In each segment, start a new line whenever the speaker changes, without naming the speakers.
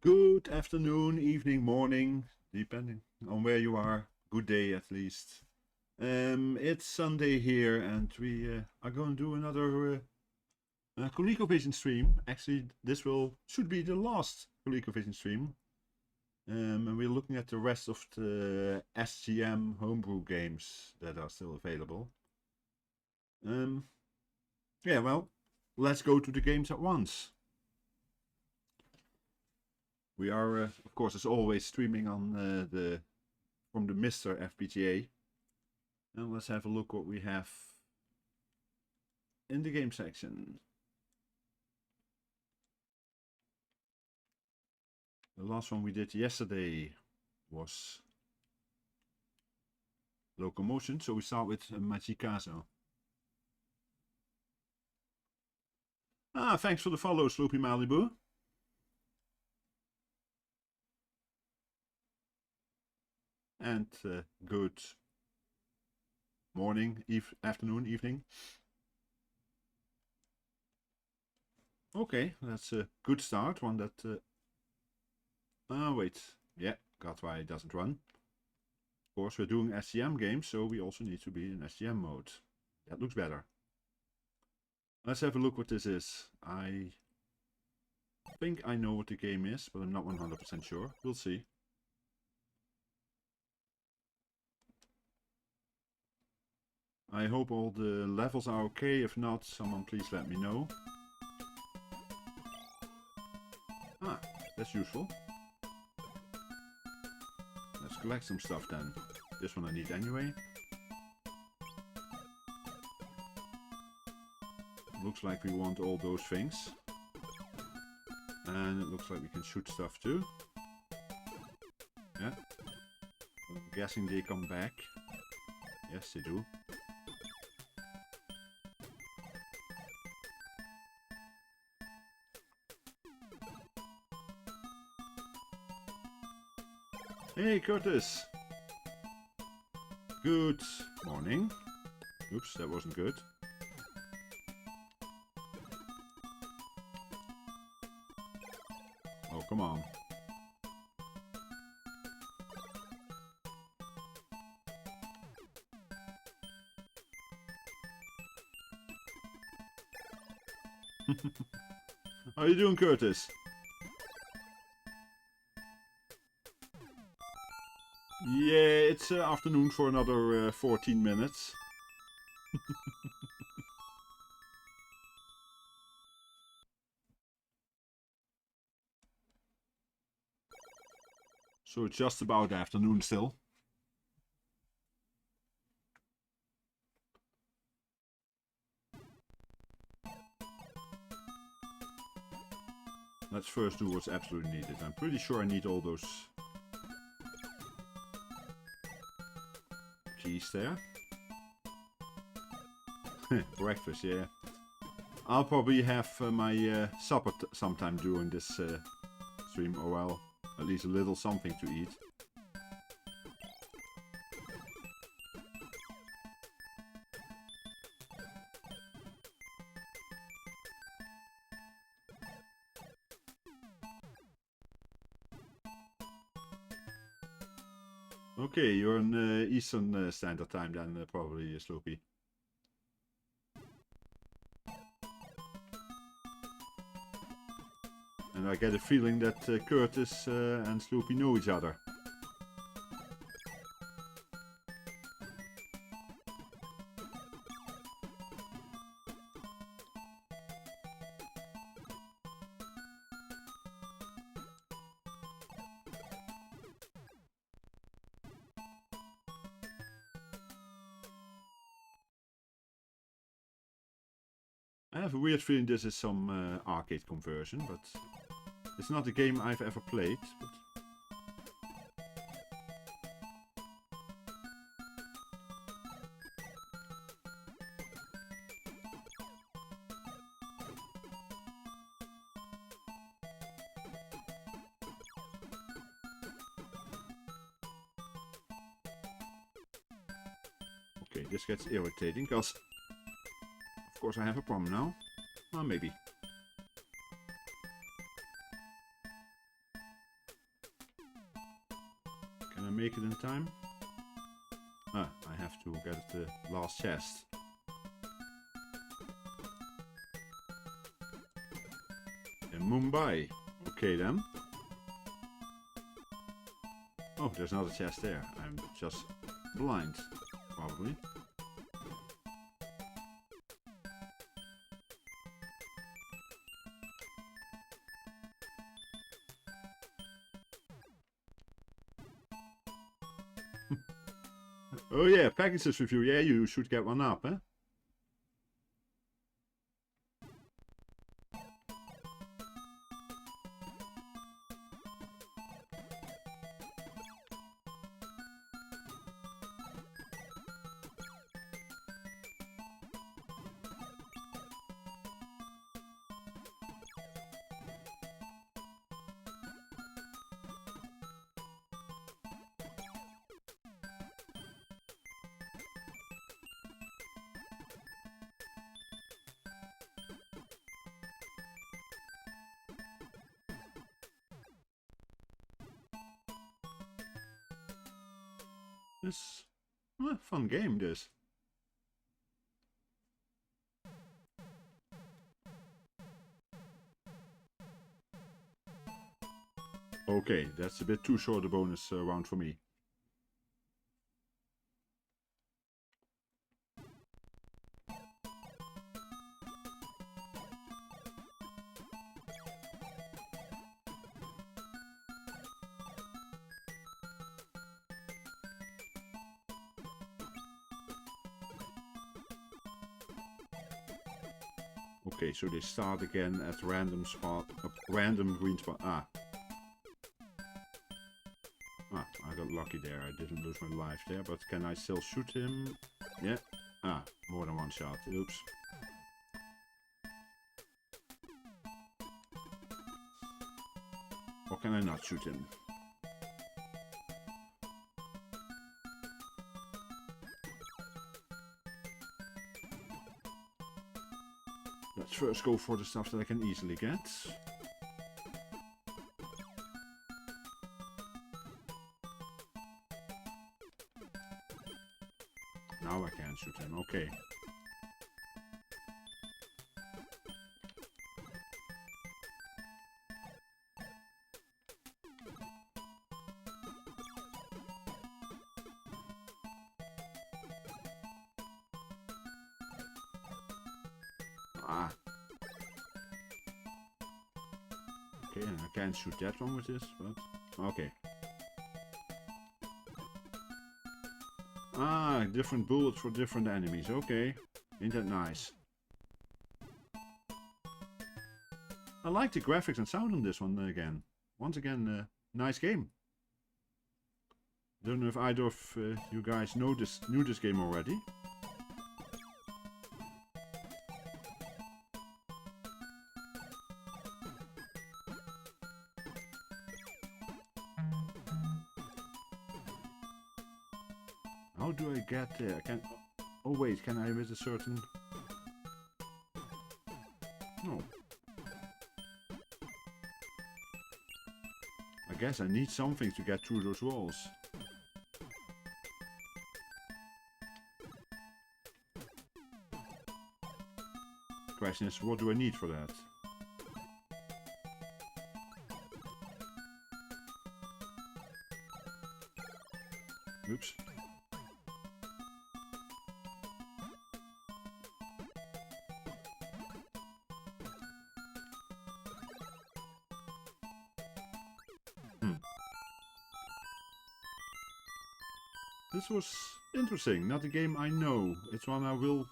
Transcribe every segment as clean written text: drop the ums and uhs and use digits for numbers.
Good afternoon, evening, morning, depending on where you are. Good day at least. It's Sunday here, and we are going to do another ColecoVision stream. Actually, this should be the last ColecoVision stream. And we're looking at the rest of the SGM homebrew games that are still available. Yeah, well, let's go to the games at once. We are, of course, as always, streaming on from the MiSTer FPGA. And let's have a look what we have in the game section. The last one we did yesterday was Locomotion, so we start with Majikazo. Ah, thanks for the follow, Sloopy Malibu. And good morning, afternoon, evening. Okay, that's a good start. One that... wait. Yeah, got why it doesn't run. Of course, we're doing SGM games, so we also need to be in SGM mode. That looks better. Let's have a look what this is. I think I know what the game is, but I'm not 100% sure. We'll see. I hope all the levels are okay. If not, someone please let me know. Ah, that's useful. Let's collect some stuff then. This one I need anyway. Looks like we want all those things. And it looks like we can shoot stuff too. Yeah. I'm guessing they come back. Yes, they do. Hey Curtis! Good morning. Oops, that wasn't good. Oh, come on. How are you doing, Curtis? Yeah, it's afternoon for another 14 minutes. So it's just about afternoon still. Let's first do what's absolutely needed. I'm pretty sure I need all those keys there. Breakfast, yeah. I'll probably have my supper sometime during this stream, or well, at least a little something to eat. Okay, you're on Eastern Standard Time then, probably, Sloopy. And I get a feeling that Curtis and Sloopy know each other. I have a weird feeling this is some arcade conversion, but it's not a game I've ever played. But... Okay, this gets irritating because of course I have a problem now. Well, maybe. make it in time? Ah, I have to get the last chest. In Mumbai. Okay then. Oh, there's another chest there. I'm just blind, probably. Oh yeah, packages review. Yeah, you should get one up, huh? This fun game, this. Okay, that's a bit too short a bonus round for me. Okay, so they start again at random spot, random green spot. Ah, I got lucky there. I didn't lose my life there, but can I still shoot him? Yeah. Ah, more than one shot. Oops. Or can I not shoot him? Let's first go for the stuff that I can easily get. Now I can shoot him, okay. Ah. Okay, and I can't shoot that one with this, but okay. Ah, different bullets for different enemies. Okay, ain't that nice? I like the graphics and sound on this one again. Once again, nice game. Don't know if either of you guys knew this game already. How do I get there? I can. Oh wait, can I with a certain? No. I guess I need something to get through those walls. Question is, what do I need for that? Oops. This was interesting, not a game I know. It's one I will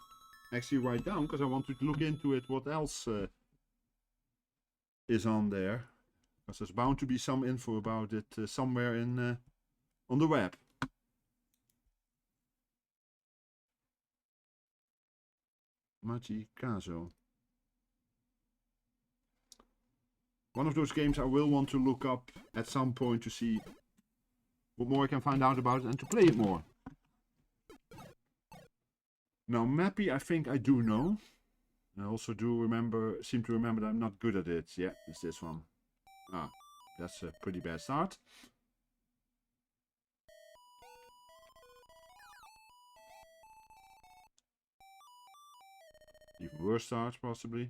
actually write down because I want to look into it, what else is on there. Because there's bound to be some info about it somewhere in on the web. Majikazo. One of those games I will want to look up at some point to see what more I can find out about it and to play it more. Now, Mappy, I think I do know. I also seem to remember that I'm not good at it. Yeah, it's this one. Ah, that's a pretty bad start. Even worse start, possibly.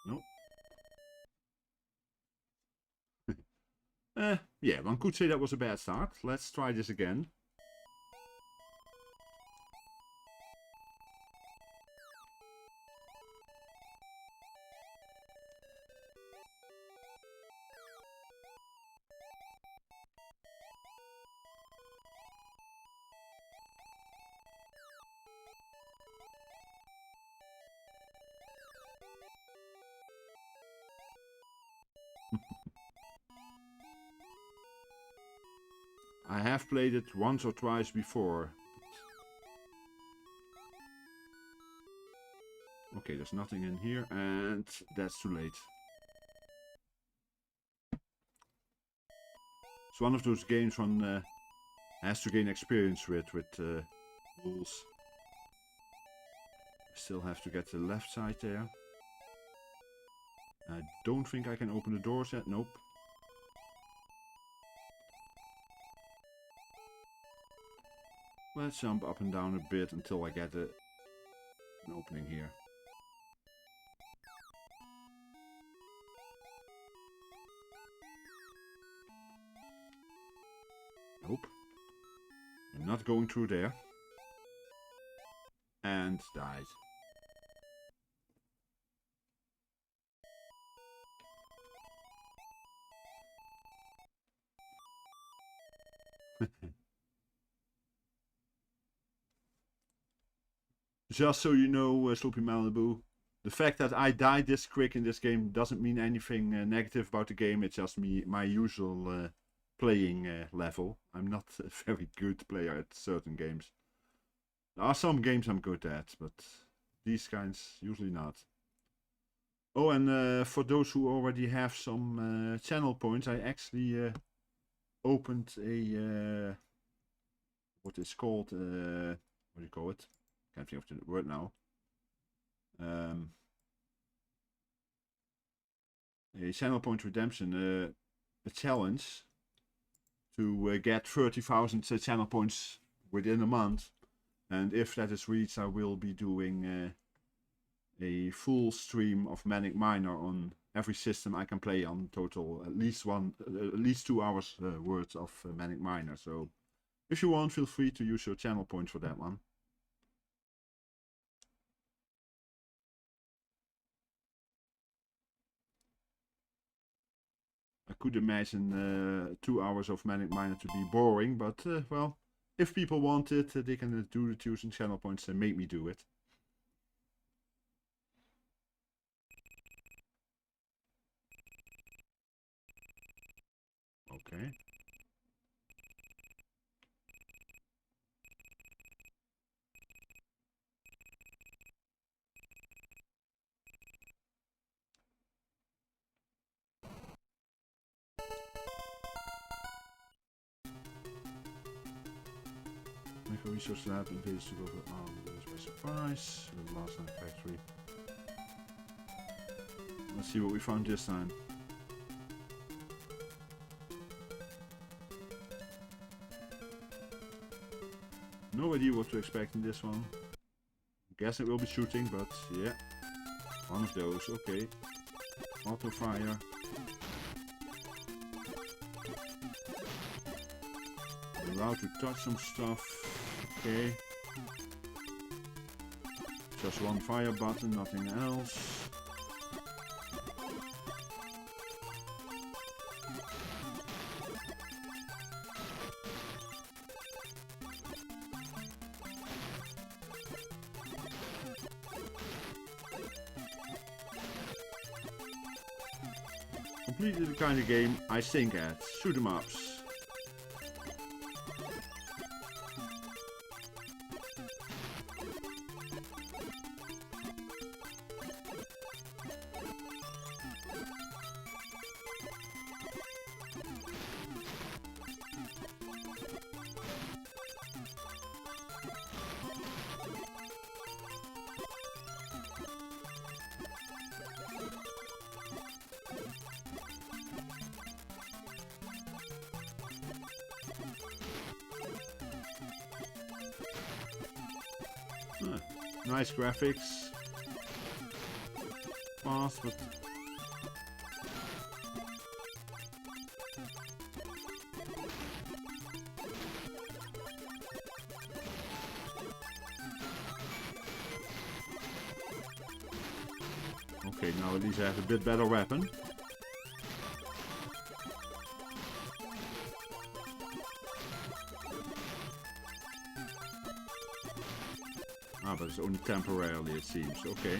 Nope. Yeah, one could say that was a bad start. Let's try this again. I have played it once or twice before. Okay, there's nothing in here, and that's too late. It's one of those games one has to gain experience with rules. Still have to get the left side there. I don't think I can open the doors yet. Nope. Let's jump up and down a bit until I get an opening here. Nope. I'm not going through there. And died. Just so you know, Sloppy Malibu, the fact that I died this quick in this game doesn't mean anything negative about the game. It's just my usual playing level. I'm not a very good player at certain games. There are some games I'm good at, but these kinds usually not. Oh, and for those who already have some channel points, I actually opened a what is called what do you call it? Can't think of the word now. A channel point redemption, a challenge to get 30,000 channel points within a month, and if that is reached, I will be doing a full stream of Manic Miner on every system I can play on. Total at least 2 hours worth of Manic Miner. So if you want, feel free to use your channel points for that one. I could imagine 2 hours of Manic Miner to be boring, but well, if people want it, they can do it using channel points and make me do it. Okay. Make a research lab in case to go for by surprise. The last night factory. Let's see what we found this time. No idea what to expect in this one. Guess it will be shooting, but yeah. One of those, okay. Auto fire. Allowed to touch some stuff. Okay. Just one fire button, nothing else. Completely the kind of game I think at. Shoot 'em ups. Nice graphics. Fast, but... Okay, now at least I have a bit better weapon. Ah, but it's only temporarily, it seems. Okay.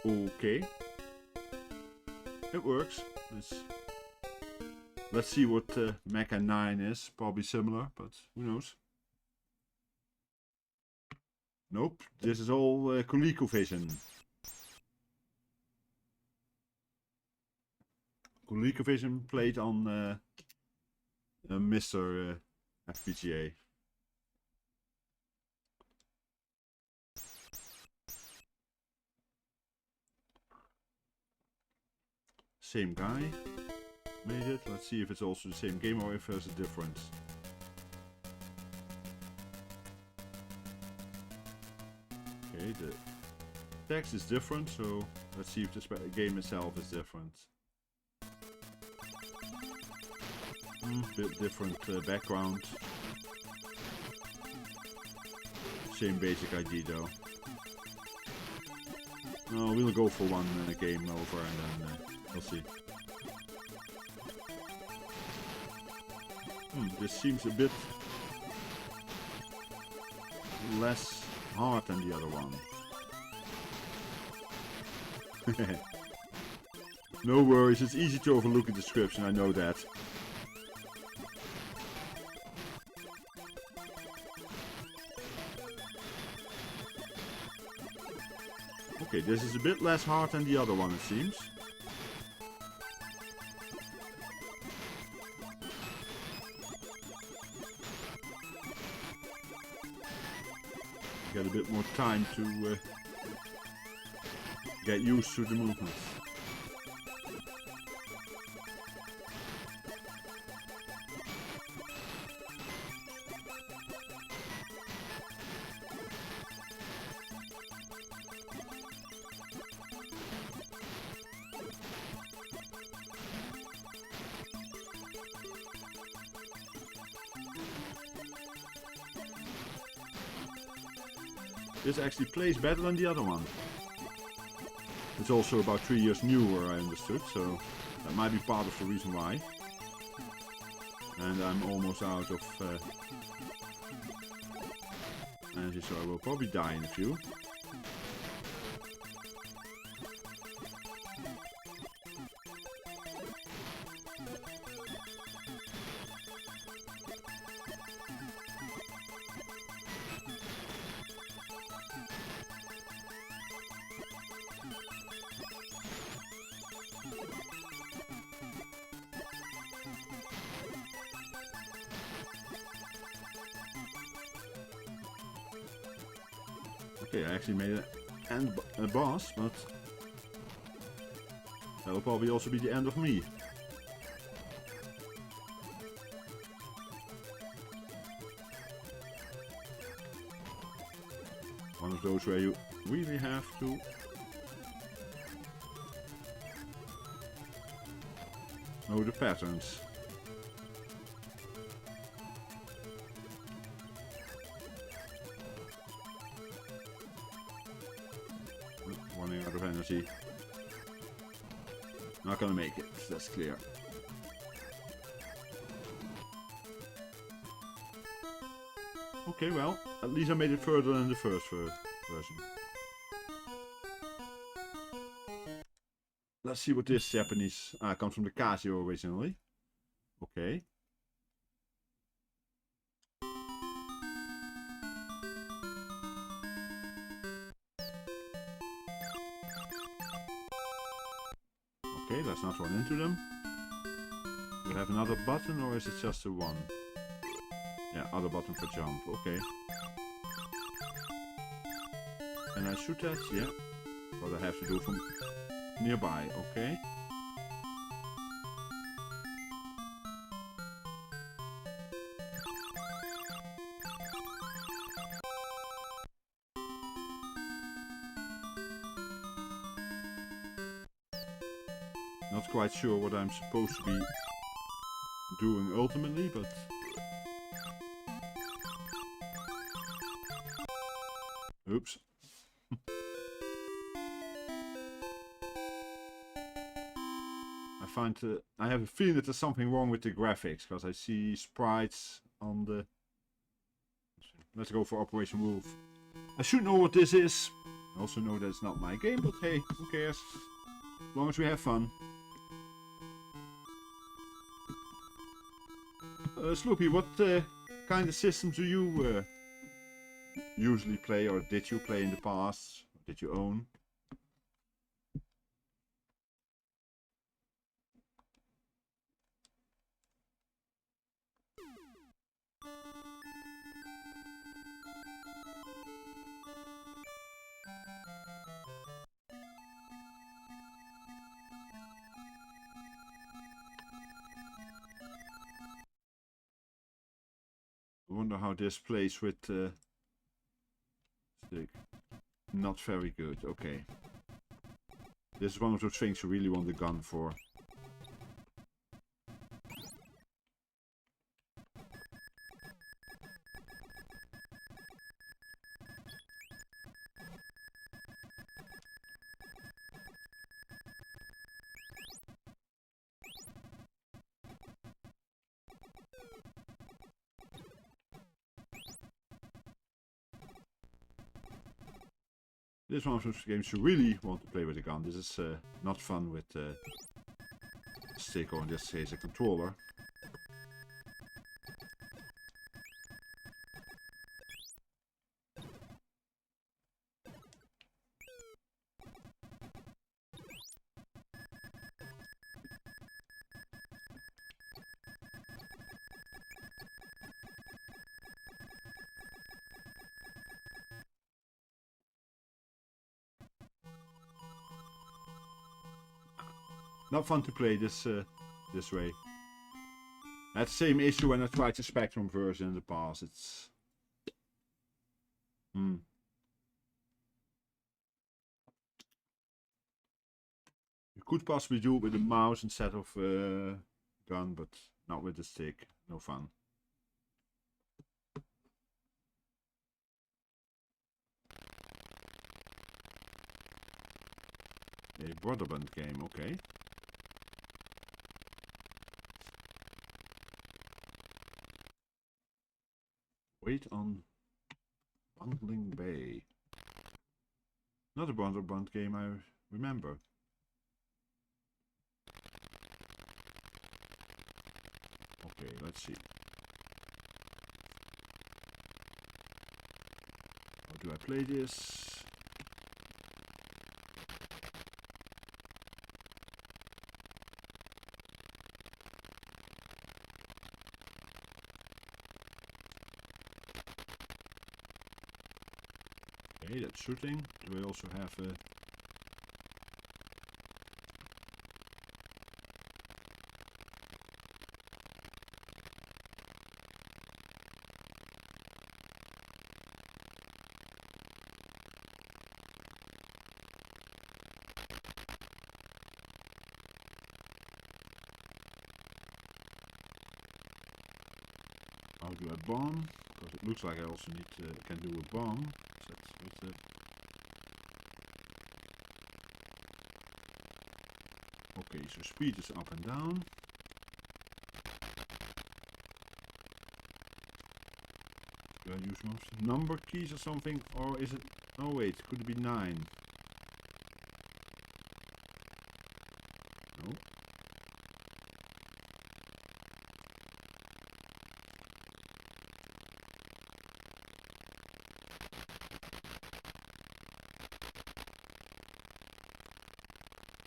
Okay. It works. Let's see what Mecha 9 is. Probably similar, but who knows. Nope, this is all ColecoVision. ColecoVision played on MiSTer FPGA. Same guy made it. Let's see if it's also the same game or if there's a difference. Okay, the text is different, so let's see if the game itself is different. Bit different background. Same basic idea though. No, we'll go for one game over and then we'll see. This seems a bit less hard than the other one. No worries, it's easy to overlook a description, I know that. Okay, this is a bit less hard than the other one, it seems. Get a bit more time to get used to the movements. This actually plays better than the other one. It's also about 3 years newer, I understood, so that might be part of the reason why. And I'm almost out of energy, so I will probably die in a few. Okay, I actually made a boss, but that will probably also be the end of me. One of those where you really have to know the patterns. Running out of energy. Not gonna make it, that's clear. Okay, well, at least I made it further than the first version. Let's see what this Japanese... comes from the Casio originally. Okay. Okay, let's not run into them. Do we have another button or is it just the one? Yeah, other button for jump, okay. And I shoot that, yeah. What I have to do from nearby, okay. Not quite sure what I'm supposed to be doing ultimately, but oops. I have a feeling that there's something wrong with the graphics, because I see sprites on the... Let's go for Operation Wolf. I should know what this is. I also know that it's not my game, but hey, who cares? As long as we have fun. Sloopy, what kind of systems do you usually play, or did you play in the past? Did you own? I wonder how this plays with stick. Not very good, okay. This is one of those things you really want the gun for. This is one of those games you really want to play with a gun. This is not fun with a stick, or in this case a controller. Not fun to play this this way. I had the same issue when I tried the Spectrum version in the past. It's You could possibly do it with a mouse instead of gun, but not with the stick. No fun. A broadband game, okay. Wait on Bungeling Bay. Not a broadband game I remember. Okay, let's see. How do I play this? Okay, that's shooting. Do I also have a... How do I bomb? Because it looks like I also need to, can do a bomb. So that's it. Okay, so speed is up and down. Do I use most number keys or something? Or is it... Oh wait, could it be 9? No.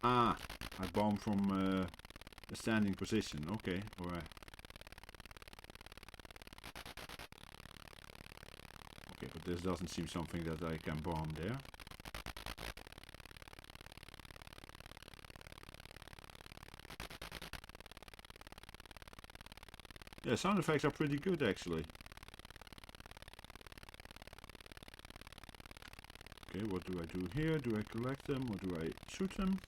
Ah, I bomb from a standing position. Okay, alright. Okay, but this doesn't seem something that I can bomb there. Yeah, sound effects are pretty good actually. Okay, what do I do here? Do I collect them or do I shoot them?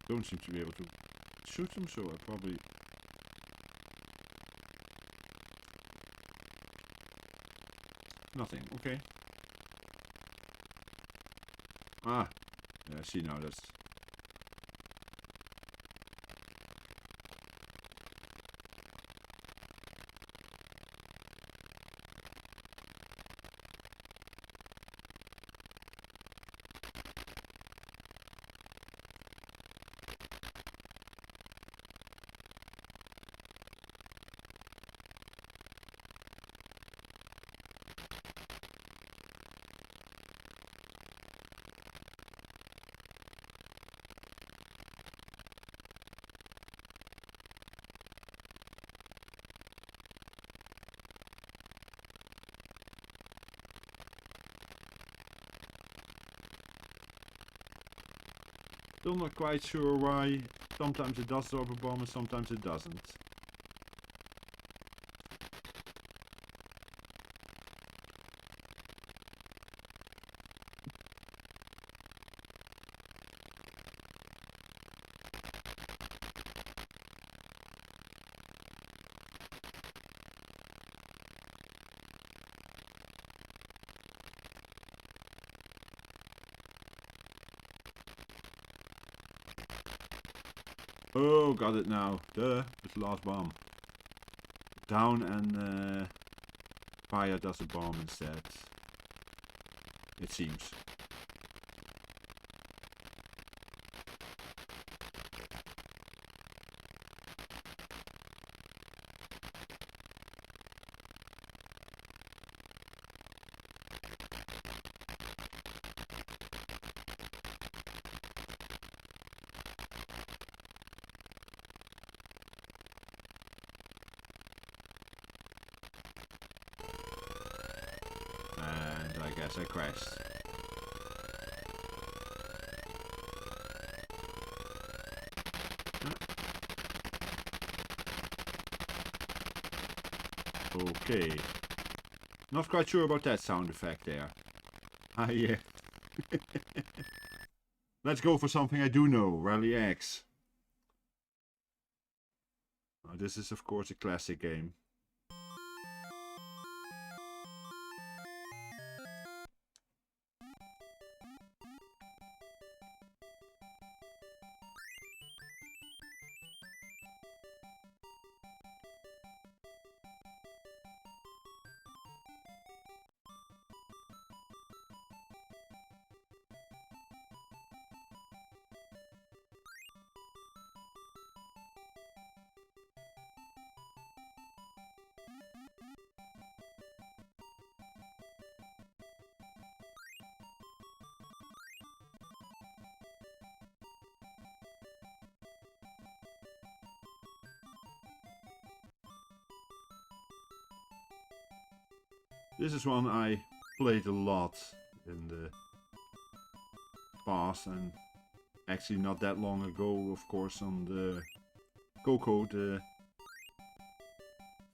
Don't seem to be able to shoot them, so I probably... Nothing, okay. Ah, yeah, I see now, that's... Still not quite sure why. Sometimes it does drop a bomb and sometimes it doesn't. Oh, got it now. Duh, it's the last bomb. Down and fire does a bomb instead. It seems. I guess I crashed. Okay. Not quite sure about that sound effect there. Yeah. Let's go for something I do know. Rally X. Oh, this is of course a classic game. This is one I played a lot in the past, and actually not that long ago, of course, on the Coco, the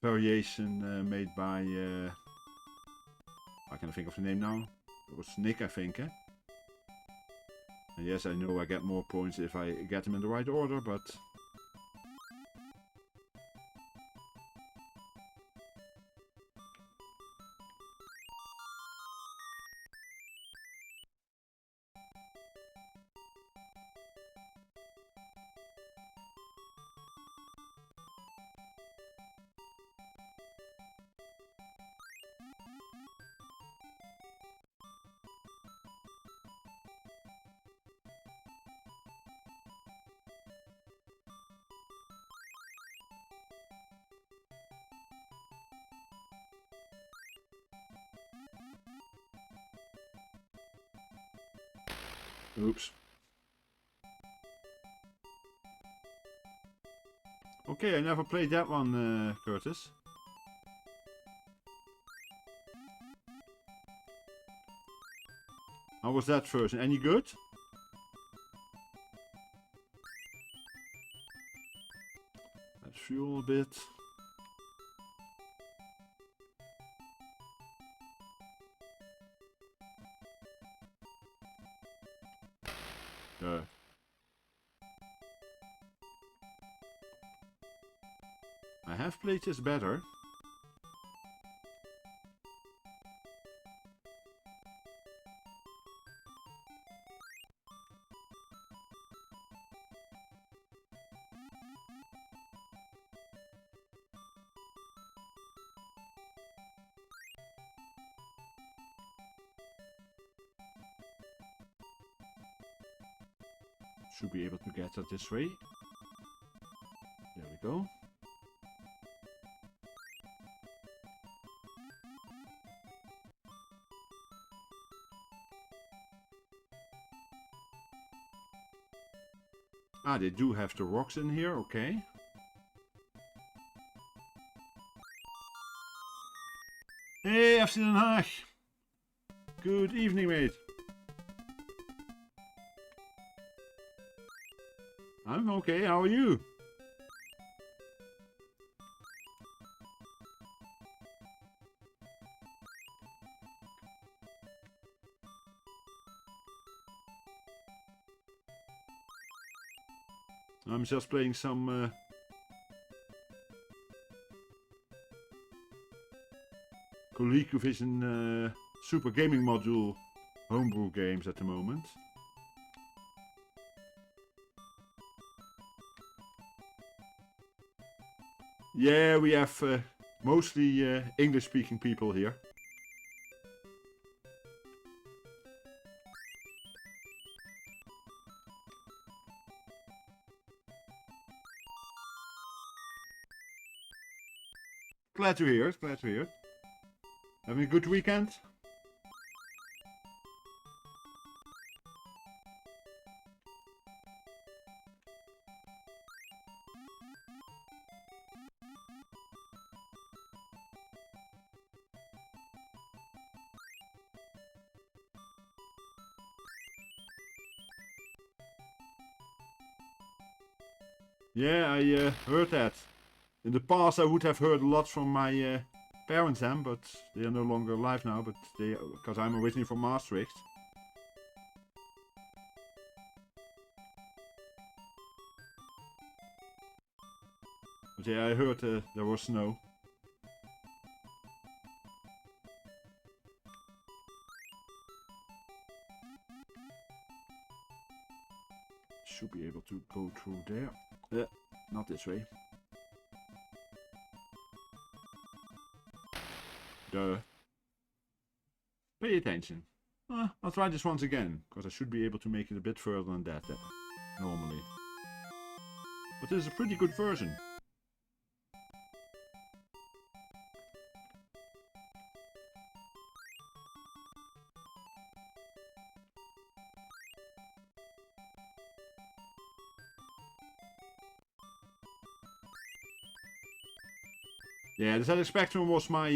variation made by, I can't think of the name now, it was Nick, I think, eh? And yes, I know I get more points if I get them in the right order, but... Oops. Okay, I never played that one, Curtis. How was that version? Any good? Let's fuel a bit. I have played this better. Should be able to get that this way. There we go. Ah, they do have the rocks in here, okay. Hey, FC Den Haag. Good evening, mate. I'm okay, how are you? I'm just playing some ColecoVision Super Gaming Module homebrew games at the moment. Yeah, we have mostly English-speaking people here. Glad to hear it, glad to hear it. Having a good weekend? Yeah, I heard that. In the past I would have heard a lot from my parents then, but they are no longer alive now, but they, because I'm originally from Maastricht. But yeah, I heard there was snow. Should be able to go through there. Not this way. Duh. Pay attention. I'll try this once again, because I should be able to make it a bit further than that normally. But this is a pretty good version. Yeah, the ZX Spectrum was my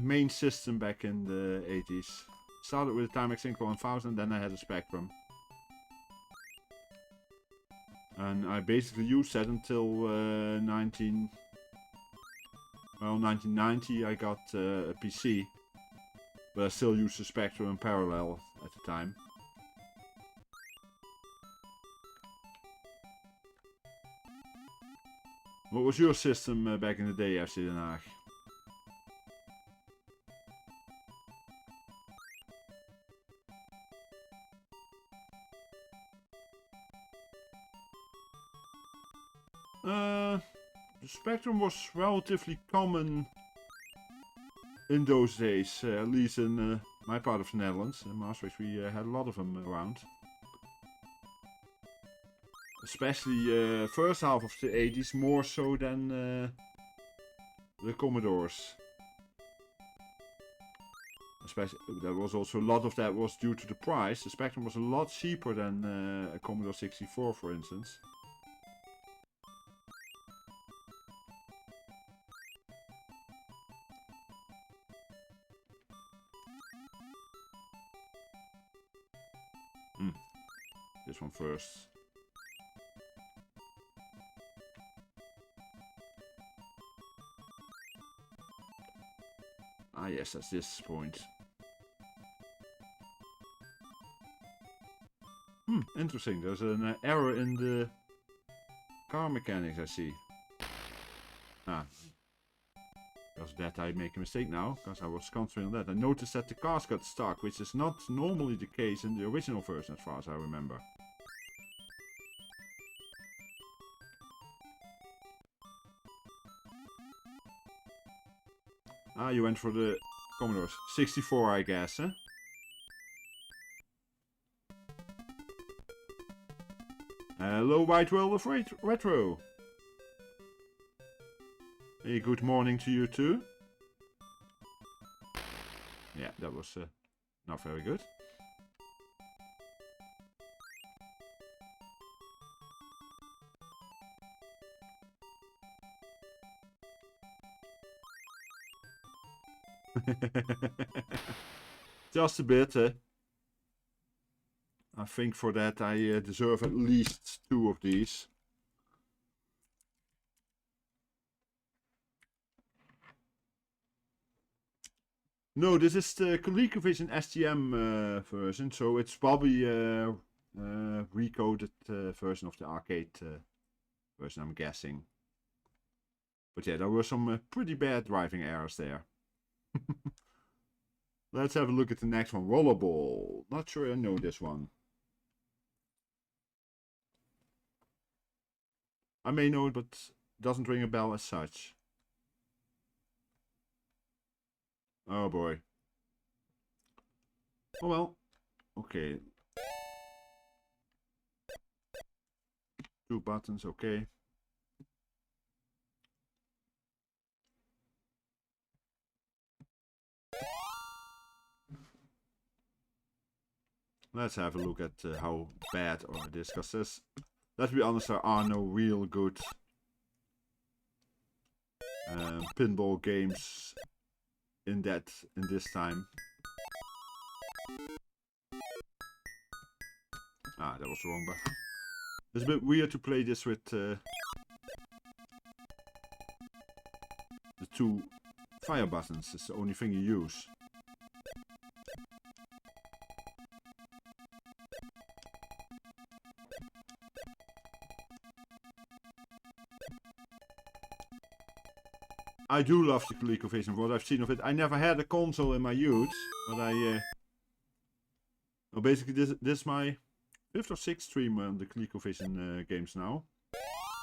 main system back in the 80s. Started with the Timex Synchro 1000, then I had a Spectrum. And I basically used that until 1990 I got a PC. But I still used the Spectrum in parallel at the time. What was your system back in the day, FC Den Haag? The Spectrum was relatively common in those days, at least in my part of the Netherlands. In Maastricht we had a lot of them around. Especially first half of the 80s, more so than the Commodores. Especially, there was also a lot of that was due to the price. The Spectrum was a lot cheaper than a Commodore 64, for instance. This one first. Ah yes, that's this point. Interesting. There's an error in the car mechanics, I see. Ah. Because that I make a mistake now, because I was concentrating on that. I noticed that the cars got stuck, which is not normally the case in the original version as far as I remember. Ah, you went for the Commodore 64, I guess, huh? Hello, White World of Retro. Hey, good morning to you too. Yeah, that was not very good. Just a bit, I think for that I deserve at least 2 of these. No, this is the ColecoVision SGM version, so it's probably recoded version of the arcade version, I'm guessing. But yeah, there were some pretty bad driving errors there. Let's have a look at the next one. Rollerball. Not sure I know this one. I may know it, but doesn't ring a bell as such. Oh boy. Oh well. Okay. 2 buttons, okay. Let's have a look at how bad it is, because let's be honest, there are no real good pinball games in this time. Ah, that was the wrong button. It's a bit weird to play this with the 2 fire buttons. It's the only thing you use. I do love the ColecoVision, what I've seen of it. I never had a console in my youth, but well, basically this is my 5th or 6th stream on the ColecoVision games now.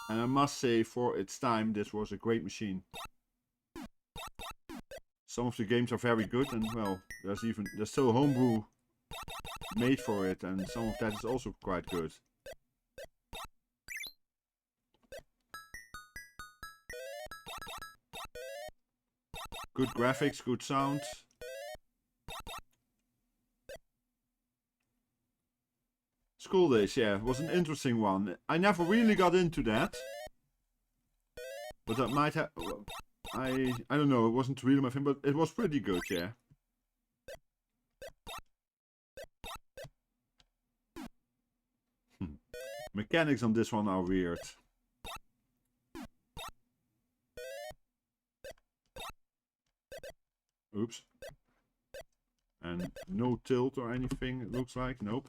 And I must say, for its time, this was a great machine. Some of the games are very good, and well, there's still homebrew made for it, and some of that is also quite good. Good graphics, good sound. School Days, yeah, was an interesting one. I never really got into that. But that might have... I don't know, it wasn't really my thing, but it was pretty good, yeah. Mechanics on this one are weird. Oops. And no tilt or anything, it looks like. Nope.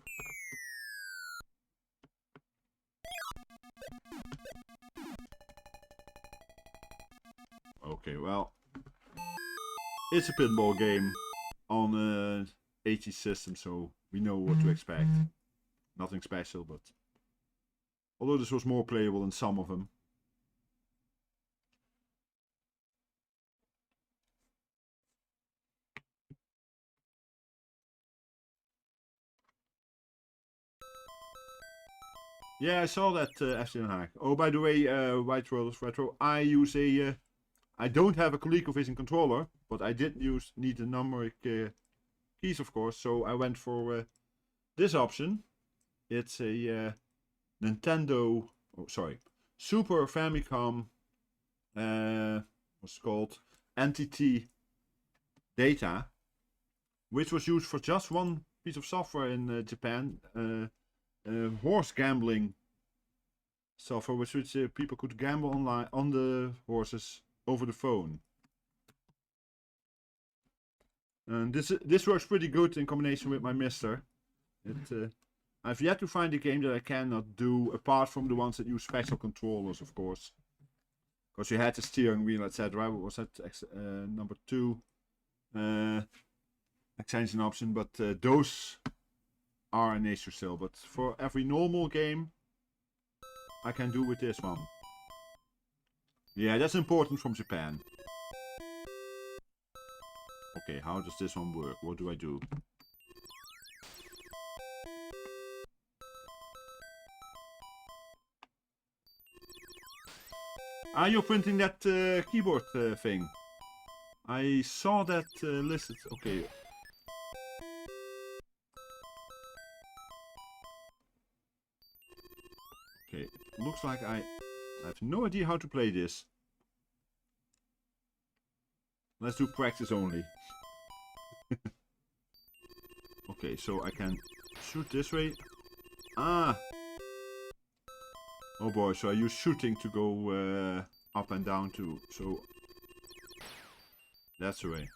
Okay, well. It's a pinball game on an 80s system, so we know what to expect. Nothing special, but... Although this was more playable than some of them. Yeah, I saw that FCN. Oh, by the way, White World of Retro, I use a... I don't have a ColecoVision controller, but I did need the numeric keys, of course, so I went for this option. It's a Nintendo... Oh, sorry. Super Famicom... what's it called? NTT Data, which was used for just one piece of software in Japan. Horse gambling software, which people could gamble online on the horses over the phone. And this works pretty good in combination with my MiSTer. I've yet to find a game that I cannot do, apart from the ones that use special controllers, of course. Because you had the steering wheel, etc. What was that? Number 2. Extension option, but those are an issue still. But for every normal game, I can do with this one. Yeah, that's important from Japan. Okay, how does this one work? What do I do? Ah, you're printing that keyboard thing. I saw that listed. Okay. Okay, looks like I have no idea how to play this. Let's do practice only. Okay, so I can shoot this way. Ah! Oh boy, so I use shooting to go up and down too. So that's the way.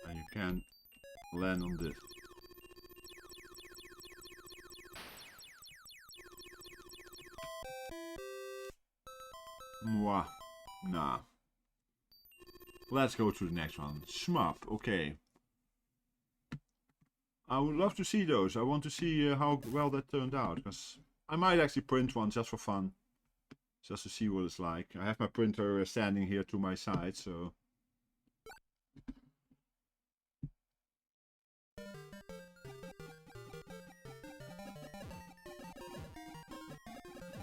And you can land on this. Mwah. Nah. Let's go to the next one. Shmup. Okay. I would love to see those. I want to see how well that turned out. Because I might actually print one just for fun. Just to see what it's like. I have my printer standing here to my side, so...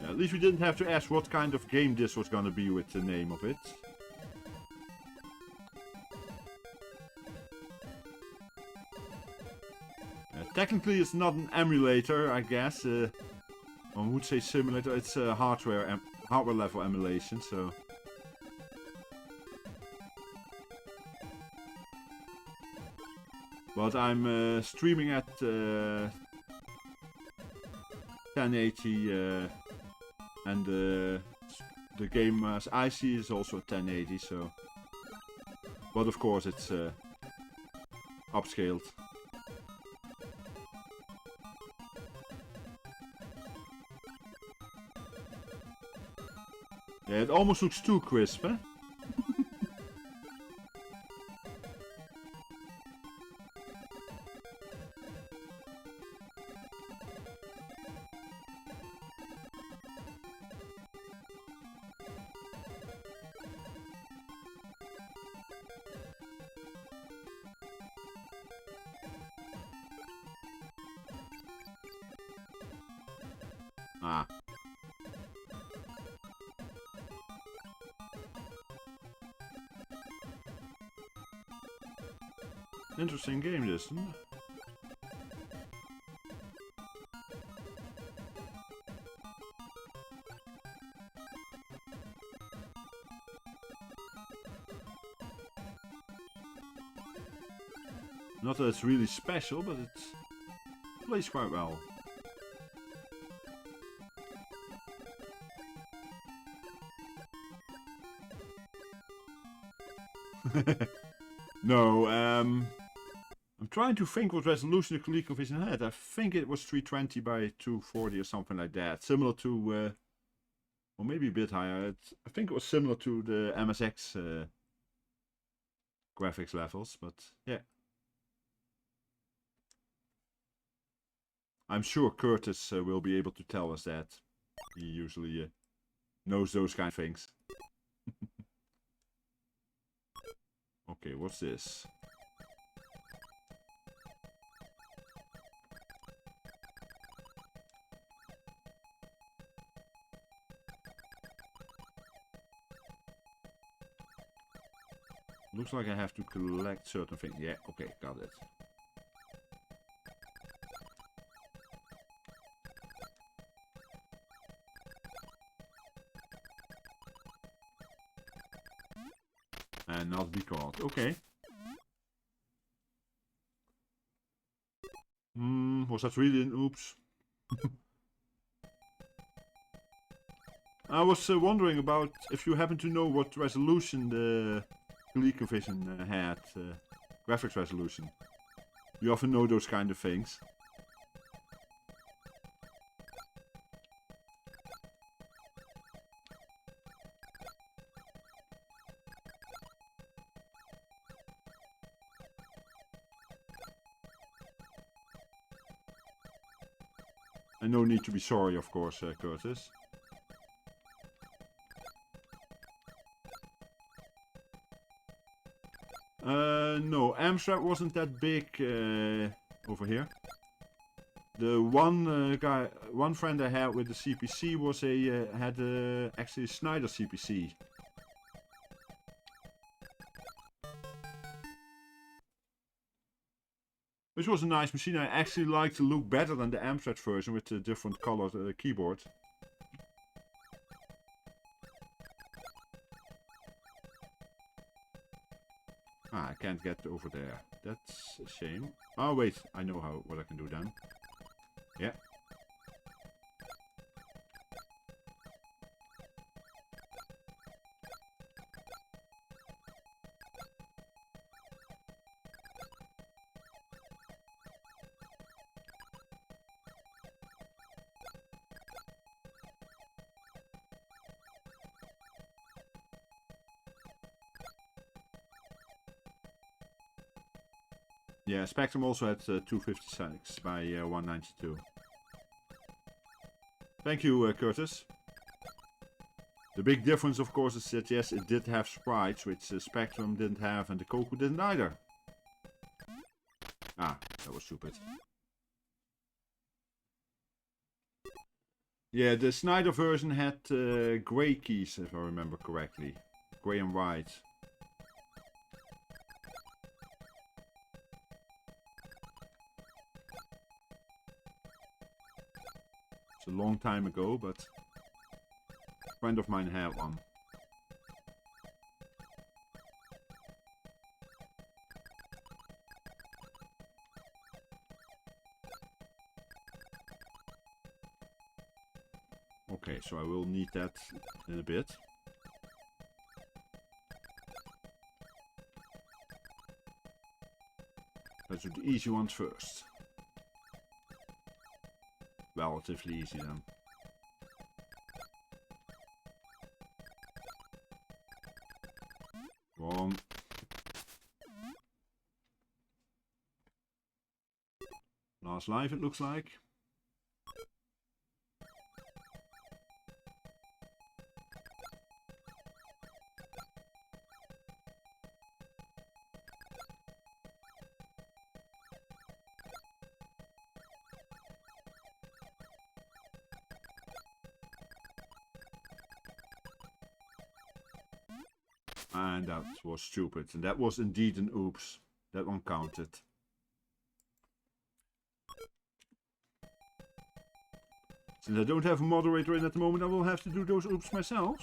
Yeah, at least we didn't have to ask what kind of game this was gonna be with the name of it. Technically it's not an emulator, I guess. One would say simulator. It's a hardware level emulation, so... But I'm streaming at 1080 and the game as I see is also 1080, so... But of course it's upscaled. Yeah, it almost looks too crisp, eh? Ah. Interesting game, this, isn't it? Not that it's really special, but it plays quite well. No, I'm trying to think what resolution the ColecoVision had. I think it was 320 by 240 or something like that. Similar to, or maybe a bit higher. I think it was similar to the MSX graphics levels, but yeah. I'm sure Curtis will be able to tell us that. He usually knows those kind of things. Okay, what's this? Looks like I have to collect certain things. Yeah, okay, got it. And not be caught. Okay. Was that really an oops? I was wondering about if you happen to know what resolution the ColecoVision had, graphics resolution. You often know those kind of things. And no need to be sorry, of course, Curtis. No, Amstrad wasn't that big over here. The one friend I had with the CPC was actually a Snyder CPC. Which was a nice machine. I actually liked the look better than the Amstrad version with the different colored keyboard. Ah, I can't get over there. That's a shame. Oh wait, I know what I can do then. Yeah. Yeah, Spectrum also had 256 by 192. Thank you, Curtis. The big difference, of course, is that yes, it did have sprites, which Spectrum didn't have and the Coco didn't either. Ah, that was stupid. Yeah, the Snyder version had grey keys, if I remember correctly. Grey and white. A long time ago, but a friend of mine had one. Okay, so I will need that in a bit. Let's do the easy ones first. Relatively easy then. Wrong. Last life, it looks like. And that was stupid. And that was indeed an oops. That one counted. Since I don't have a moderator in at the moment, I will have to do those oops myself.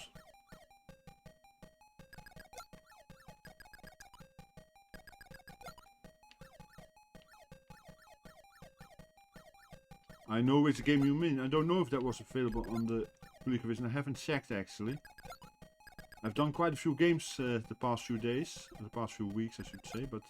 I know which game you mean. I don't know if that was available on the ColecoVision. I haven't checked actually. I've done quite a few games the past few days, the past few weeks I should say, but...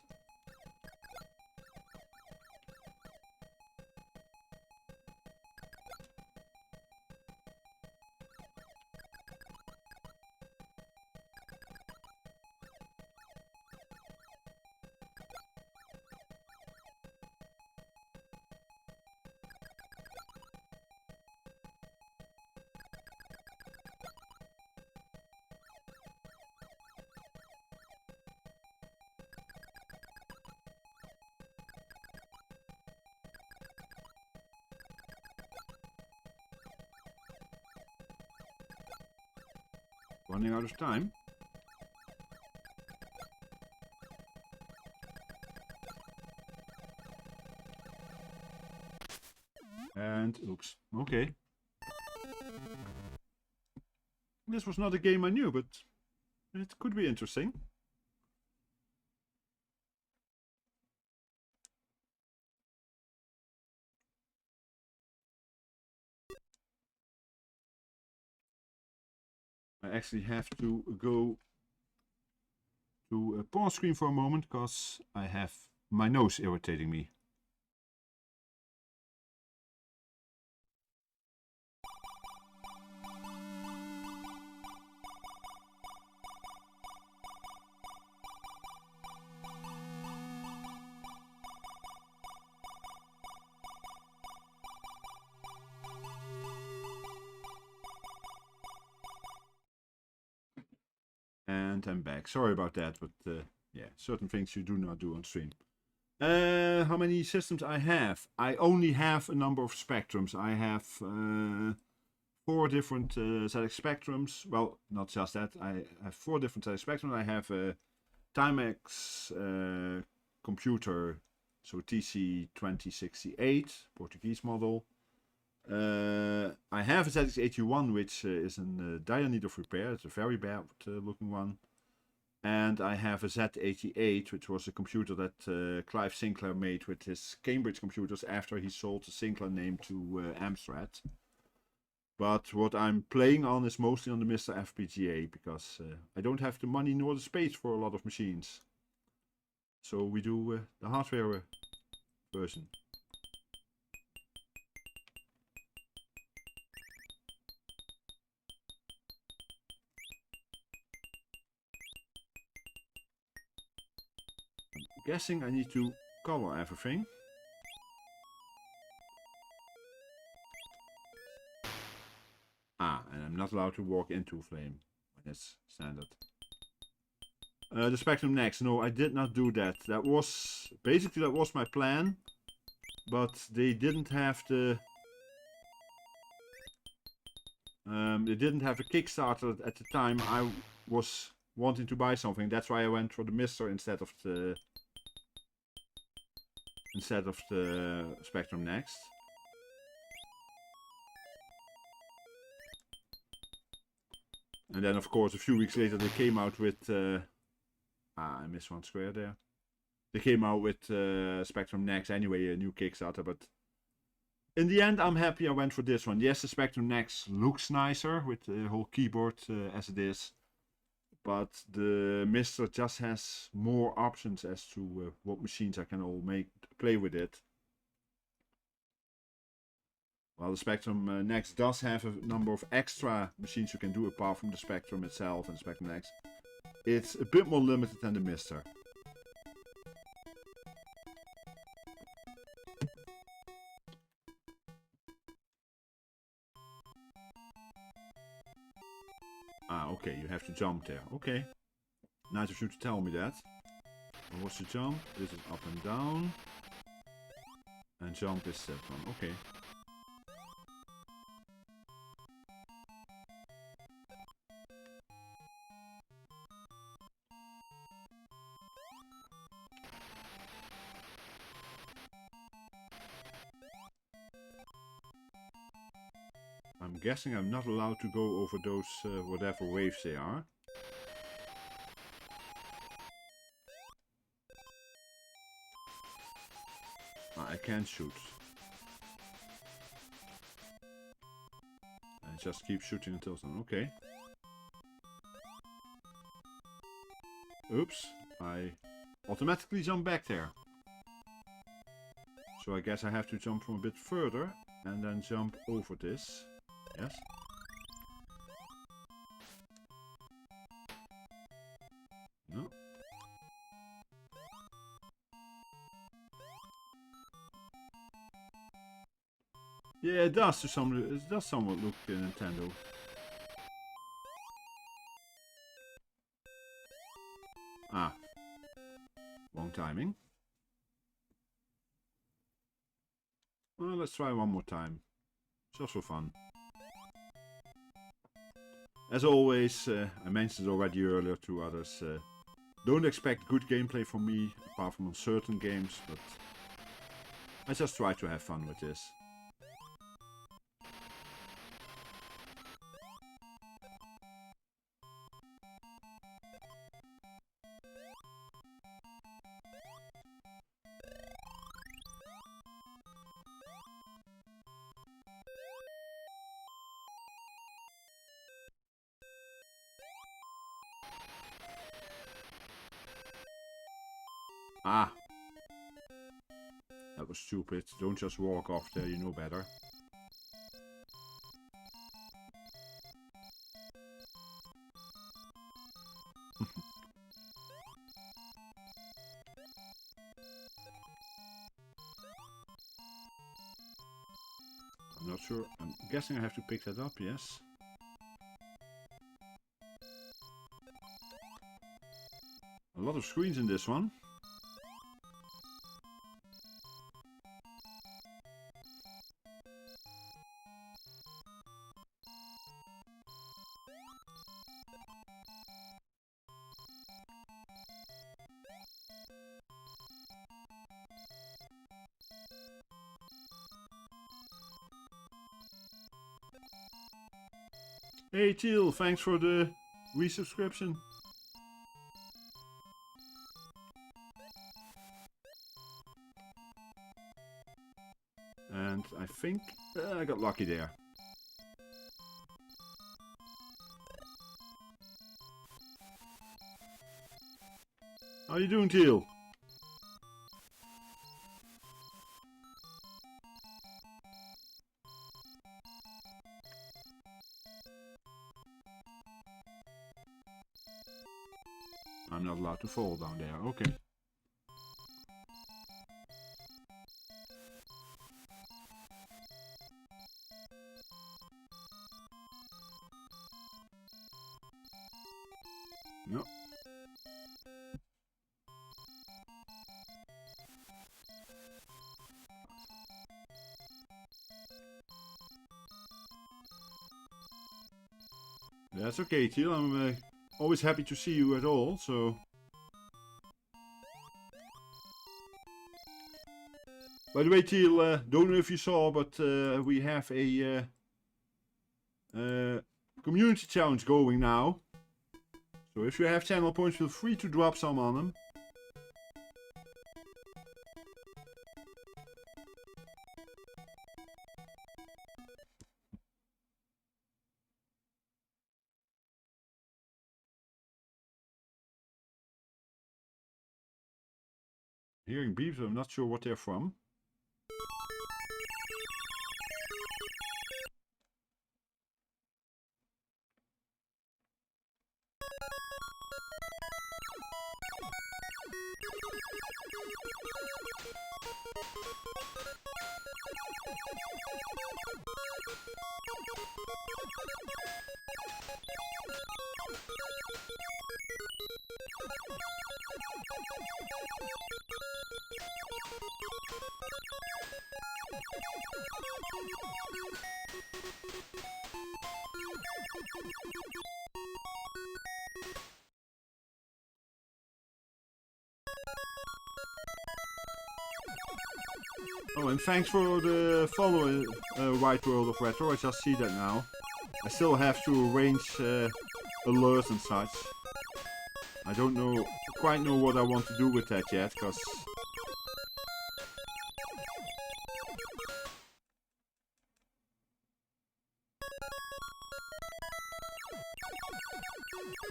Running out of time. And oops. Okay. This was not a game I knew, but it could be interesting. I actually have to go to a pause screen for a moment because I have my nose irritating me. And I'm back. Sorry about that, but yeah, certain things you do not do on stream. How many systems I have? I only have a number of spectrums. I have 4 different ZX spectrums. Well, not just that. I have 4 different ZX spectrums. I have a Timex computer, so TC2068, Portuguese model. I have a ZX81, which is in dire need of repair. It's a very bad looking one. And I have a Z88, which was a computer that Clive Sinclair made with his Cambridge computers after he sold the Sinclair name to Amstrad. But what I'm playing on is mostly on the MiSTer FPGA, because I don't have the money nor the space for a lot of machines. So we do the hardware version. Guessing I need to color everything. And I'm not allowed to walk into flame. That's standard. The spectrum next. No, I did not do that. That was my plan, but they didn't have the they didn't have a Kickstarter at the time I was wanting to buy something. That's why I went for the MiSTer instead of the Spectrum Next. And then of course a few weeks later they came out with I missed one square there. They came out with Spectrum Next anyway, a new Kickstarter, but in the end I'm happy I went for this one. Yes, the Spectrum Next looks nicer with the whole keyboard as it is, but the MiSTer just has more options as to what machines I can all play with it. While the Spectrum Next does have a number of extra machines you can do apart from the Spectrum itself and Spectrum Next, it's a bit more limited than the MiSTer. Okay, you have to jump there. Okay. Nice of you to tell me that. What's the jump? This is up and down. And jump is that one. Okay. I'm guessing I'm not allowed to go over those whatever waves they are. I can't shoot. I just keep shooting until it's done. Okay. Oops. I automatically jump back there. So I guess I have to jump from a bit further and then jump over this. Yes. No. Yeah, it does to some. It does somewhat look Nintendo. Wrong timing. Well, let's try one more time, just for fun. As always, I mentioned it already earlier to others, don't expect good gameplay from me, apart from on certain games, but I just try to have fun with this. Ah. That was stupid. Don't just walk off there, you know better. I'm not sure. I'm guessing I have to pick that up, yes. A lot of screens in this one. Hey Teal, thanks for the resubscription. And I think I got lucky there. How you doing, Teal? I'm not allowed to fall down there. Okay. No. That's okay, Teal. I'm always happy to see you at all, so... By the way, Teal, don't know if you saw, but we have a community challenge going now. So if you have channel points, feel free to drop some on them. Hearing beeps, I'm not sure what they're from. Oh, and thanks for the follow, White World of Retro. I just see that now. I still have to arrange alerts and such. I don't know quite know what I want to do with that yet, because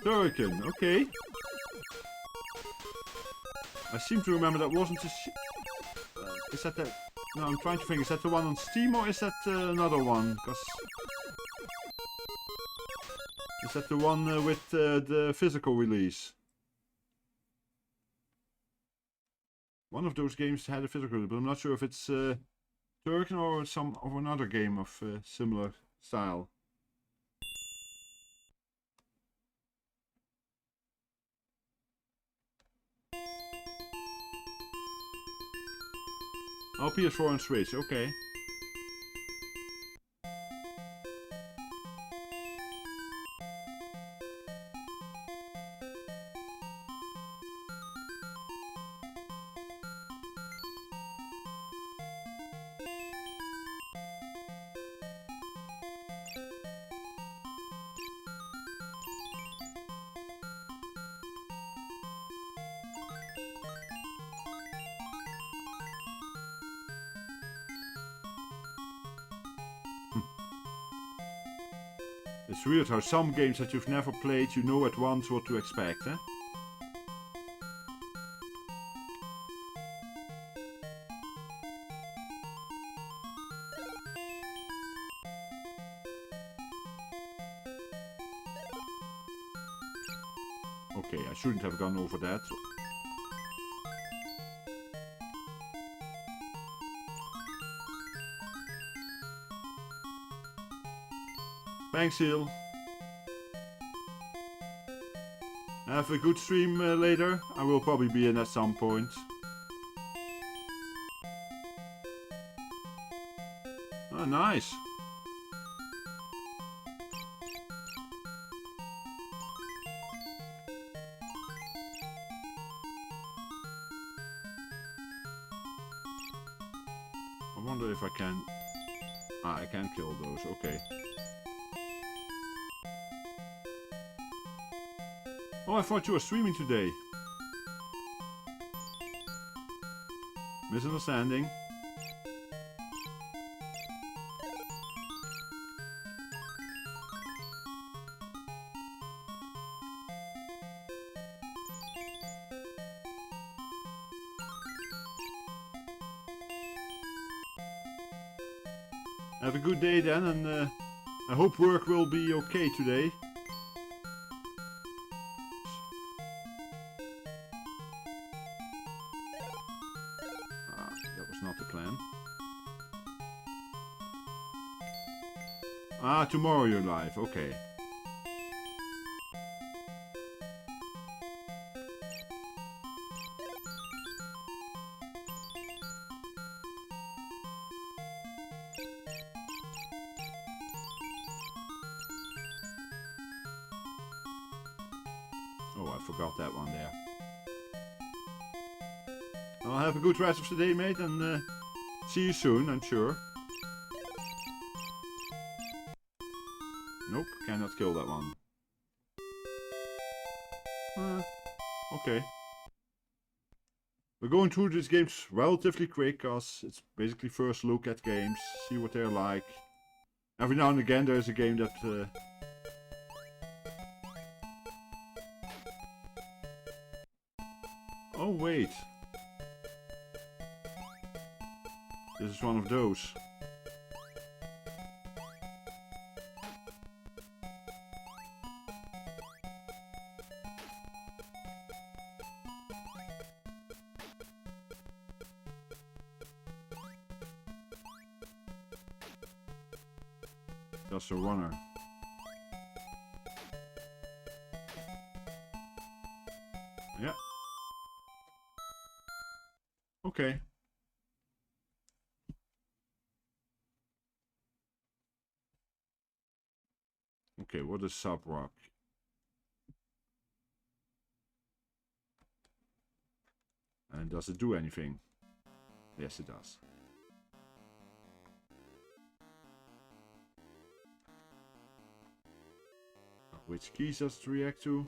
Turrican, okay. I seem to remember that wasn't a is that the... No, I'm trying to think, is that the one on Steam or is that another one? Because... Is that the one with the physical release? One of those games had a physical release, but I'm not sure if it's Turrican or some of another game of similar style. Oh, PS4 and Switch, okay. It's weird how some games that you've never played, you know at once what to expect, eh? Okay, I shouldn't have gone over that. Thanks, Hill. Have a good stream later. I will probably be in at some point. Oh, nice. I wonder if I can... Ah, I can kill those, okay. Oh, I thought you were streaming today. Misunderstanding. Have a good day then, and I hope work will be okay today. That was not the plan. Ah, tomorrow you're live, okay. Oh, I forgot that one there. I'll have a good rest of the day, mate, and see you soon, I'm sure. Nope, cannot kill that one. Okay. We're going through these games relatively quick, because it's basically first look at games, see what they're like. Every now and again there's a game that... Oh, wait. This is one of those. Just a runner. Yeah. Okay. Okay, what is Subroc? And does it do anything? Yes, it does. Which keys does it react to?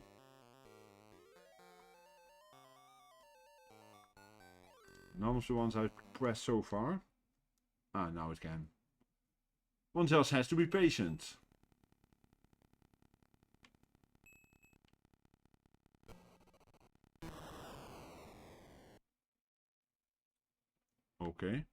None of the ones I've pressed so far. Ah, now it can. One just has to be patient. Okay.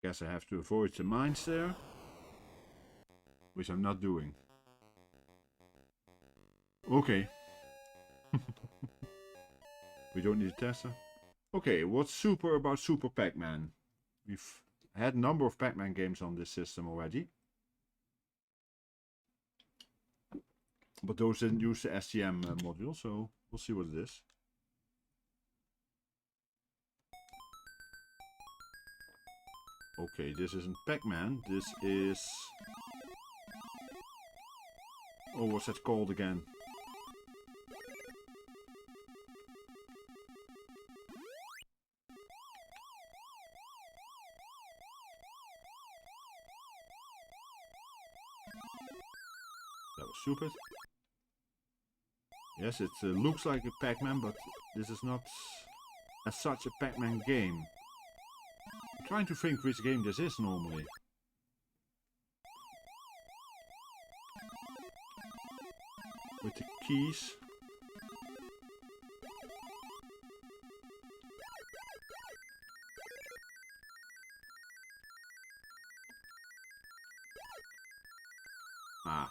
Guess I have to avoid the mines there, which I'm not doing. Okay. We don't need a tester. Okay, what's super about Super Pac Man? We've had a number of Pac Man games on this system already, but those didn't use the SGM module, so we'll see what it is. Okay, this isn't Pac Man, this is... Oh, what's that called again? That was stupid. Yes, it looks like a Pac Man, but this is not as such a Pac-Man game. I'm trying to think which game this is normally. With the keys. Ah.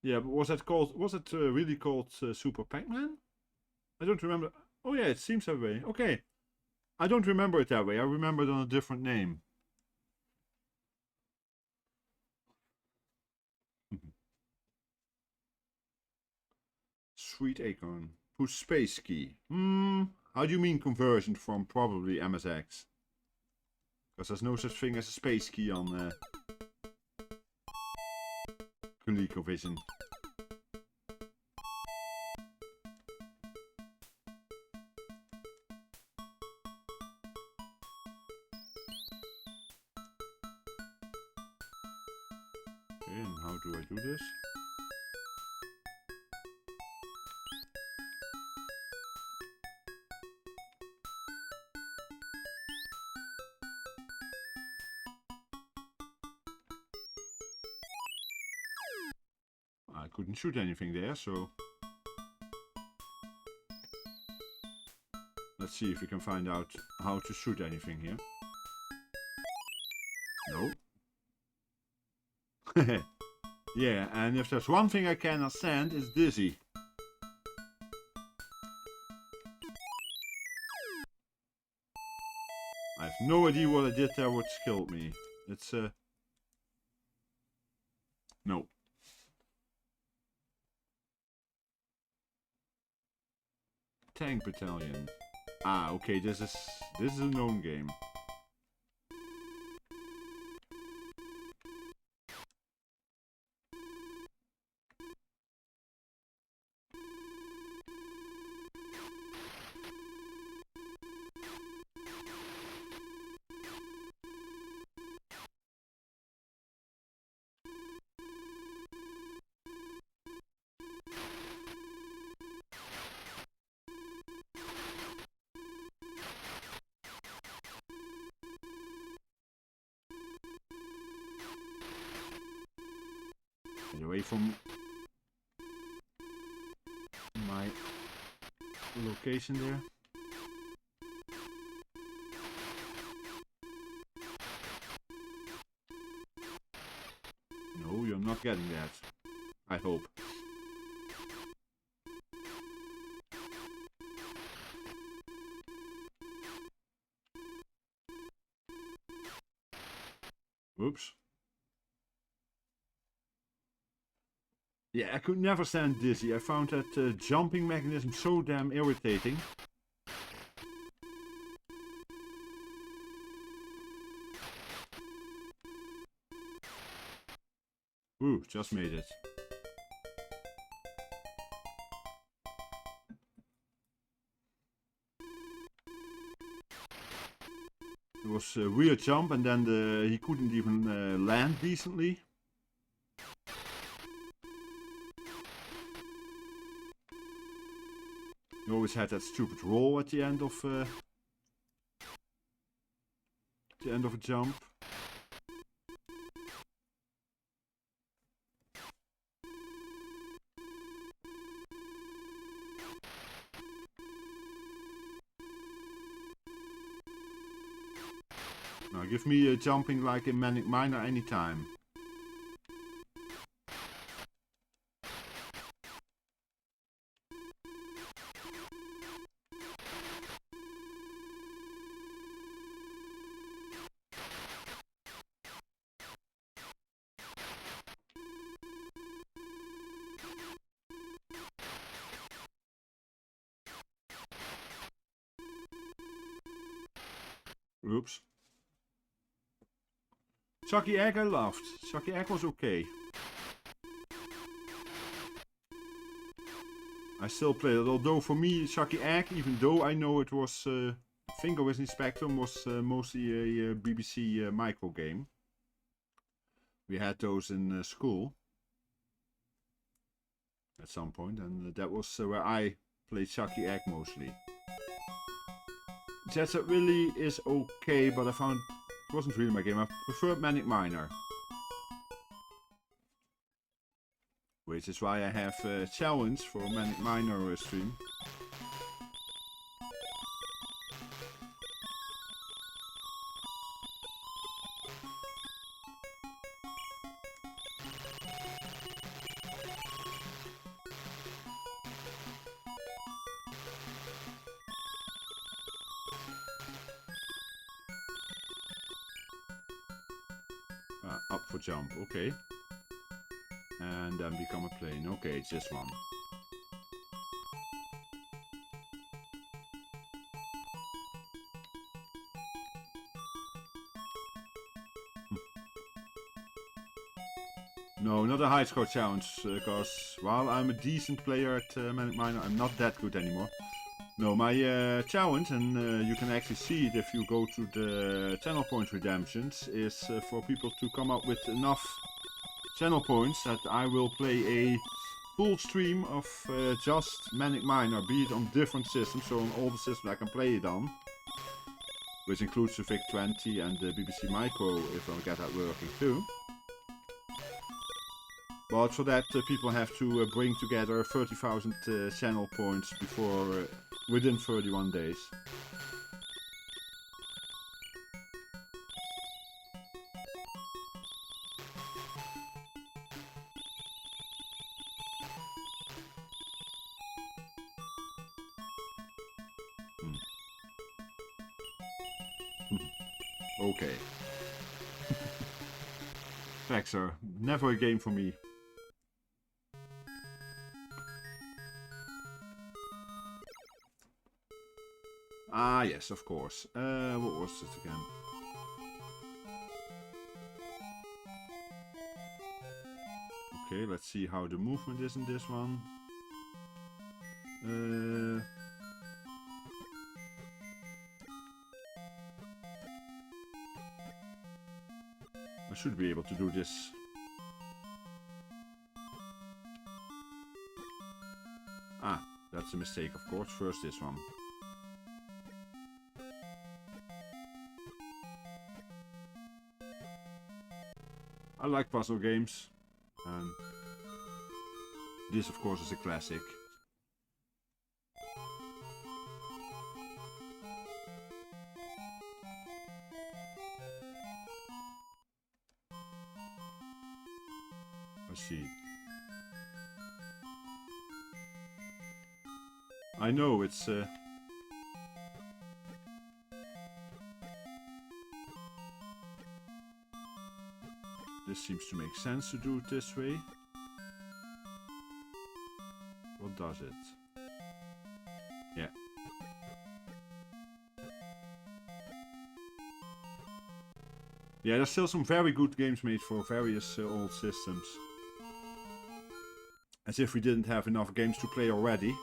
Yeah, but was it called? Was it really called Super Pac-Man? I don't remember. Oh yeah, it seems that way. Okay, I don't remember it that way. I remember it on a different name. Sweet Acorn. Who's space key? How do you mean conversion from probably MSX? Because there's no such thing as a space key on ColecoVision. Okay, and how do I do this? I couldn't shoot anything there, so let's see if we can find out how to shoot anything here. No. Yeah, and if there's one thing I cannot stand, it's dizzy. I have no idea what I did there which killed me. It's no. Tank Battalion. Ah, okay, this is a known game. Get away from my location there. No, you're not getting that. I hope. Oops. Yeah, I could never stand dizzy. I found that jumping mechanism so damn irritating. Ooh, just made it. It was a weird jump and then he couldn't even land decently. You always had that stupid roll at the end of a jump. Now give me jumping like in Manic Miner anytime. Oops. Chucky Egg I loved. Chucky Egg was okay. I still play it, although for me Chucky Egg, even though I know it was Finger with Spectrum, was mostly a BBC micro game. We had those in school. at some point, and that was where I played Chucky Egg mostly. Jet Set really is okay, but I found it wasn't really my game. I preferred Manic Miner. Which is why I have a challenge for Manic Miner stream. Up for jump, okay. And then become a plane. Okay, it's this one. No, not a high score challenge, because while I'm a decent player at Manic Miner, I'm not that good anymore. No, my challenge, and you can actually see it if you go to the channel point redemptions, is for people to come up with enough channel points that I will play a full stream of just Manic Miner, be it on different systems, so on all the systems I can play it on, which includes the VIC-20 and the BBC Micro if I get that working too. But for that people have to bring together 30,000 channel points before within 31 days. Okay. Thexder, never a game for me. Ah, yes, of course. What was it again? Okay, let's see how the movement is in this one. I should be able to do this. Ah, that's a mistake, of course. First this one. I like puzzle games. This, of course, is a classic. I see. I know it's this seems to make sense to do it this way. What does it? Yeah. Yeah, there's still some very good games made for various old systems. As if we didn't have enough games to play already.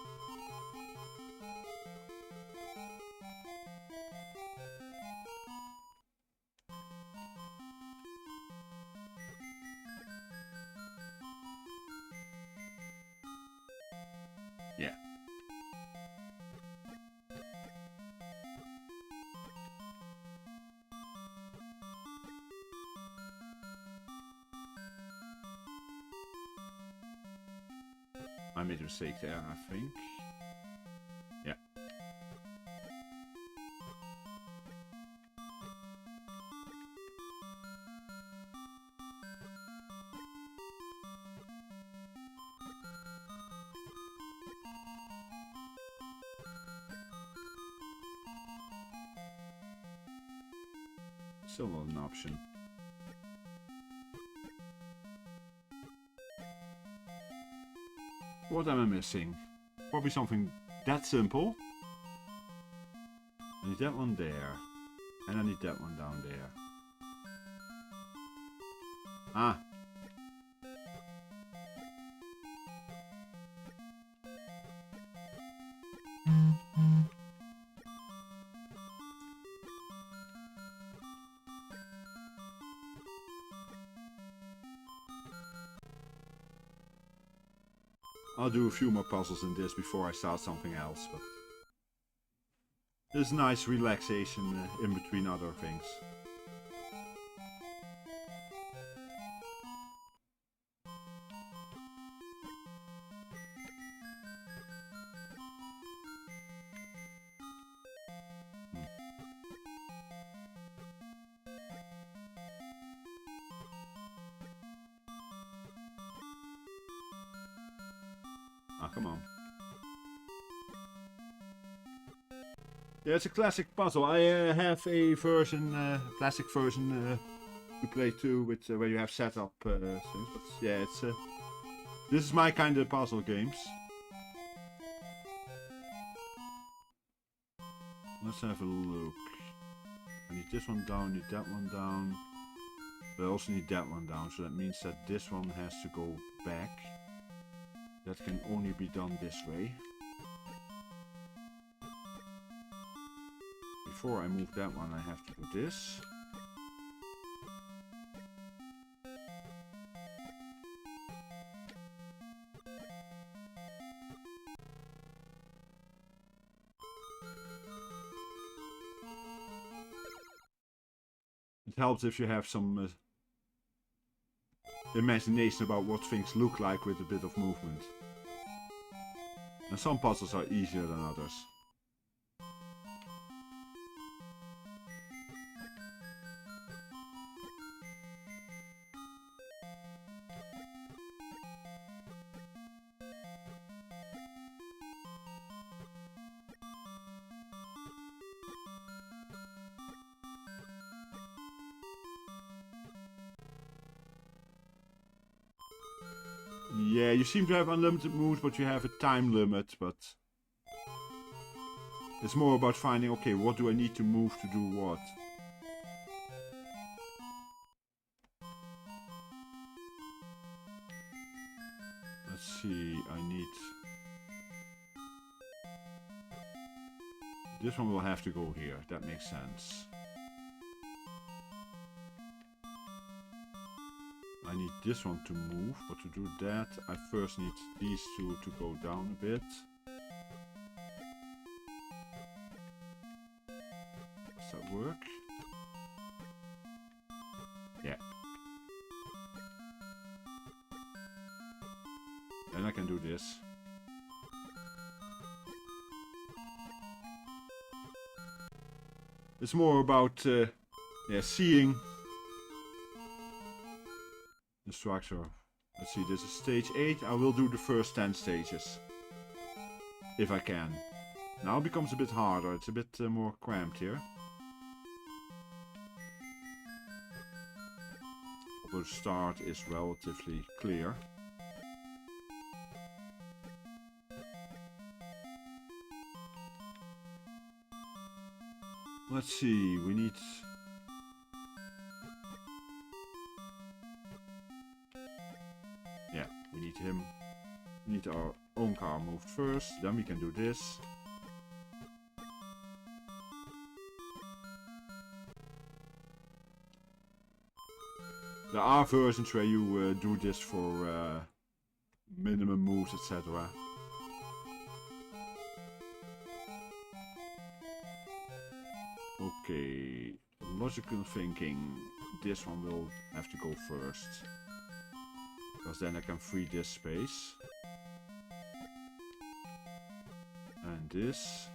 Yeah. I made a mistake there, I think. Yeah. Still not an option. What am I missing? Probably something that simple. I need that one there. And I need that one down there. Ah. I'll do a few more puzzles in this before I start something else, but there's nice relaxation in between other things. Come on. Yeah, it's a classic puzzle. I have a version, classic version to play too, with where you have setup things. But yeah, it's this is my kind of puzzle games. Let's have a look. I need this one down, need that one down. But I also need that one down, so that means that this one has to go back. That can only be done this way. Before I move that one, I have to do this. It helps if you have some imagination about what things look like with a bit of movement. And some puzzles are easier than others. Yeah, you seem to have unlimited moves, but you have a time limit, but it's more about finding, okay, what do I need to move to do what? Let's see, I need... This one will have to go here, that makes sense. I need this one to move, but to do that I first need these two to go down a bit. Does that work? Yeah. And I can do this. It's more about yeah, seeing the structure. Let's see, this is stage 8. I will do the first 10 stages. If I can. Now it becomes a bit harder. It's a bit more cramped here. Although the start is relatively clear. Let's see, we need... Yeah, we need him. We need our own car moved first, then we can do this. There are versions where you do this for minimum moves, etc. Okay, logical thinking. This one will have to go first. Because then I can free this space. And this.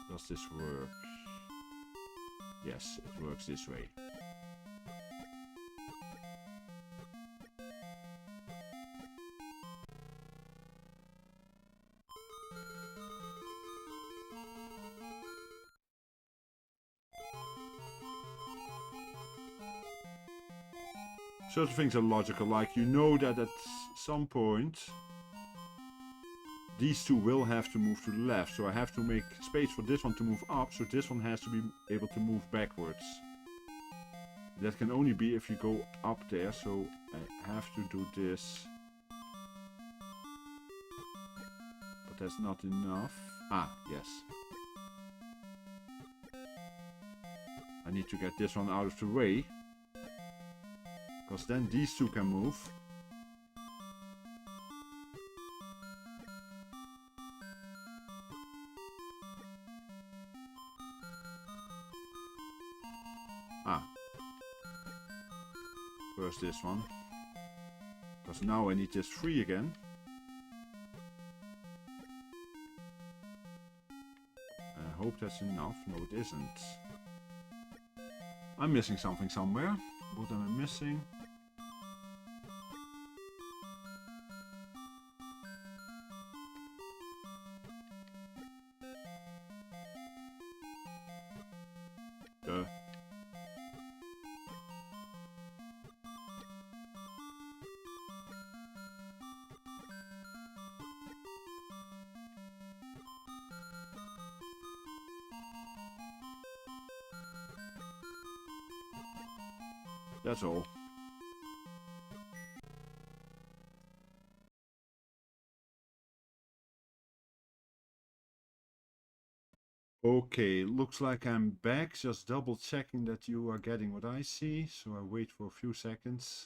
Does this work? Yes, it works this way. Certain things are logical, like you know that at some point these two will have to move to the left, so I have to make space for this one to move up, so this one has to be able to move backwards. That can only be if you go up there, so I have to do this. But that's not enough. Ah, yes. I need to get this one out of the way. Because then these two can move. Ah. First this one. Because now I need this 3 again. I hope that's enough. No, it isn't. I'm missing something somewhere. What am I missing? That's all. Okay, looks like I'm back. Just double checking that you are getting what I see. So I wait for a few seconds.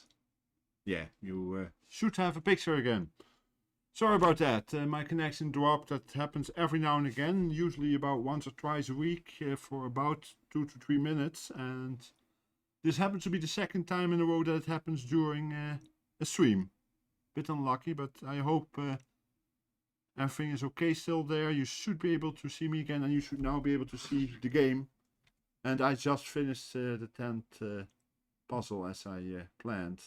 Yeah, you should have a picture again. Sorry about that. My connection dropped. That happens every now and again. Usually about once or twice a week for about 2 to 3 minutes. And this happens to be the second time in a row that it happens during a stream. Bit unlucky, but I hope everything is okay still there. You should be able to see me again, and you should now be able to see the game. And I just finished the 10th puzzle as I planned.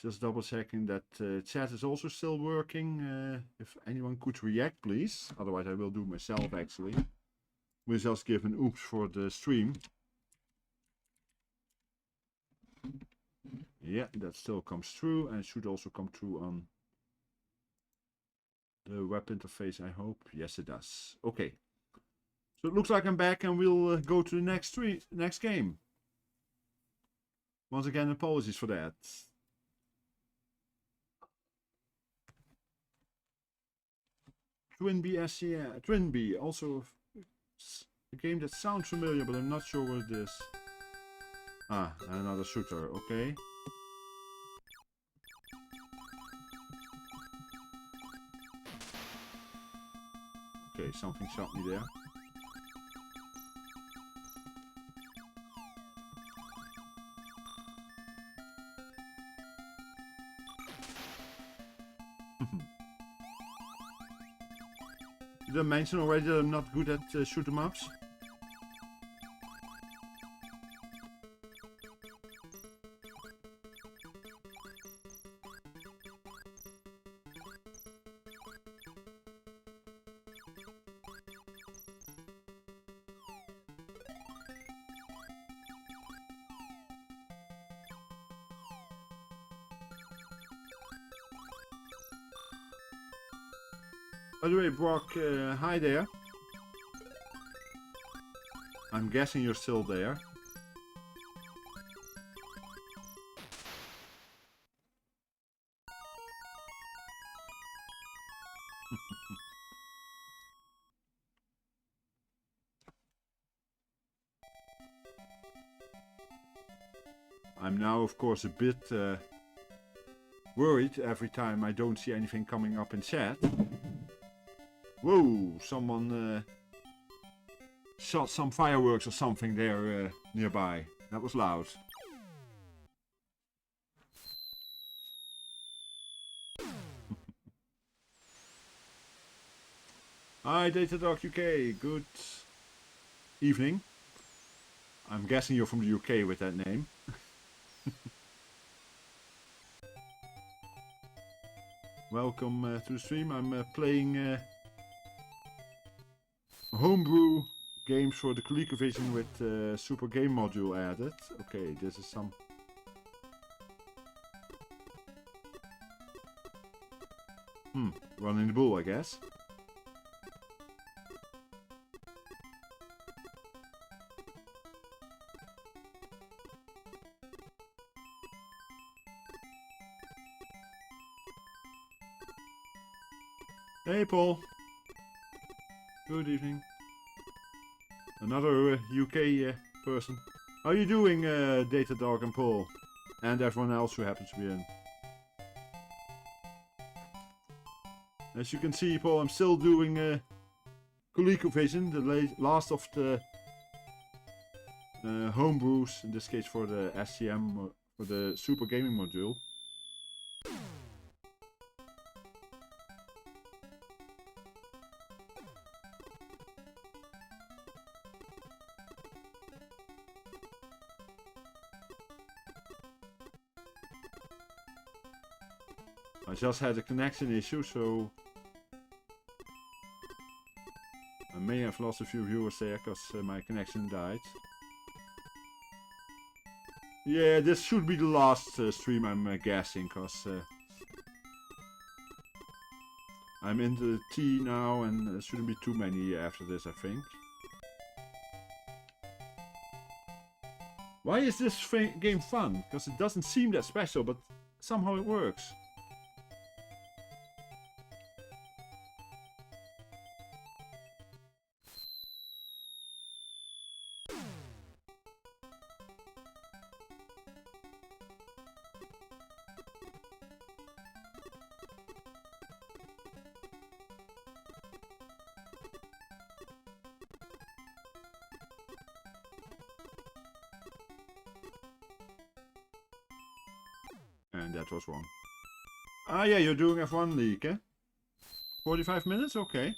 Just double checking that chat is also still working. If anyone could react, please. Otherwise I will do myself actually. We'll just give an oops for the stream. Yeah, that still comes through, and it should also come through on the web interface, I hope. Yes, it does. Okay. So it looks like I'm back, and we'll go to the next game. Once again, apologies for that. Twinbee SGM. Twinbee, also a game that sounds familiar, but I'm not sure what it is. Ah, another shooter, okay. Okay, something shot me there. Did I mention already that I'm not good at shoot 'em ups? By the way, Brock, hi there. I'm guessing you're still there. I'm now, of course, a bit worried every time I don't see anything coming up in chat. Whoa, someone shot some fireworks or something there nearby. That was loud. Hi, Datadog UK. Good evening. I'm guessing you're from the UK with that name. Welcome to the stream. I'm playing homebrew games for the ColecoVision with Super Game module added. Okay, this is some... running the bull, I guess. Hey Paul. Good evening. Another UK person. How are you doing, Datadog and Paul? and everyone else who happens to be in. As you can see, Paul, I'm still doing ColecoVision, the last of the homebrews, in this case for the SGM, for the Super Gaming module. I just had a connection issue, so I may have lost a few viewers there because my connection died. Yeah, this should be the last stream, I'm guessing, because I'm into the tea now and there shouldn't be too many after this, I think. Why is this game fun? Because it doesn't seem that special, but somehow it works. And that was wrong. Ah yeah, you're doing F1 League, eh? 45 minutes? Okay.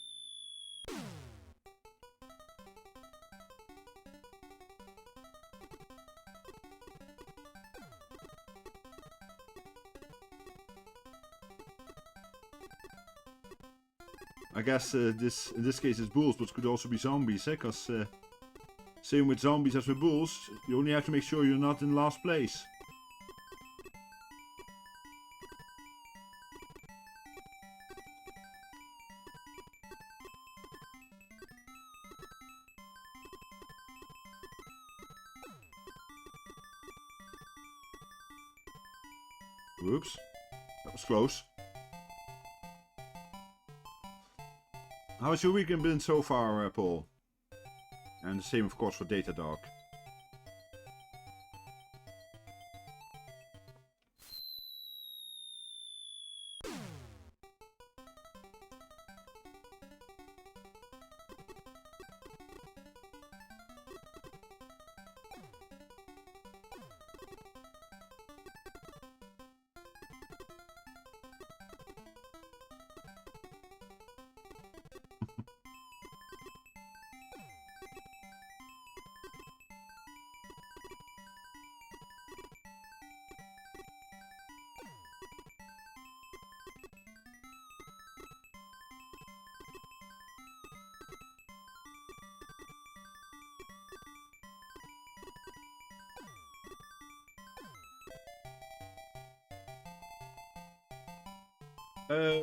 I guess in this case it's bulls, but it could also be zombies, eh? Because same with zombies as with bulls, you only have to make sure you're not in last place. Whoops, that was close. How has your weekend been so far, Paul? And the same, of course, for Datadog.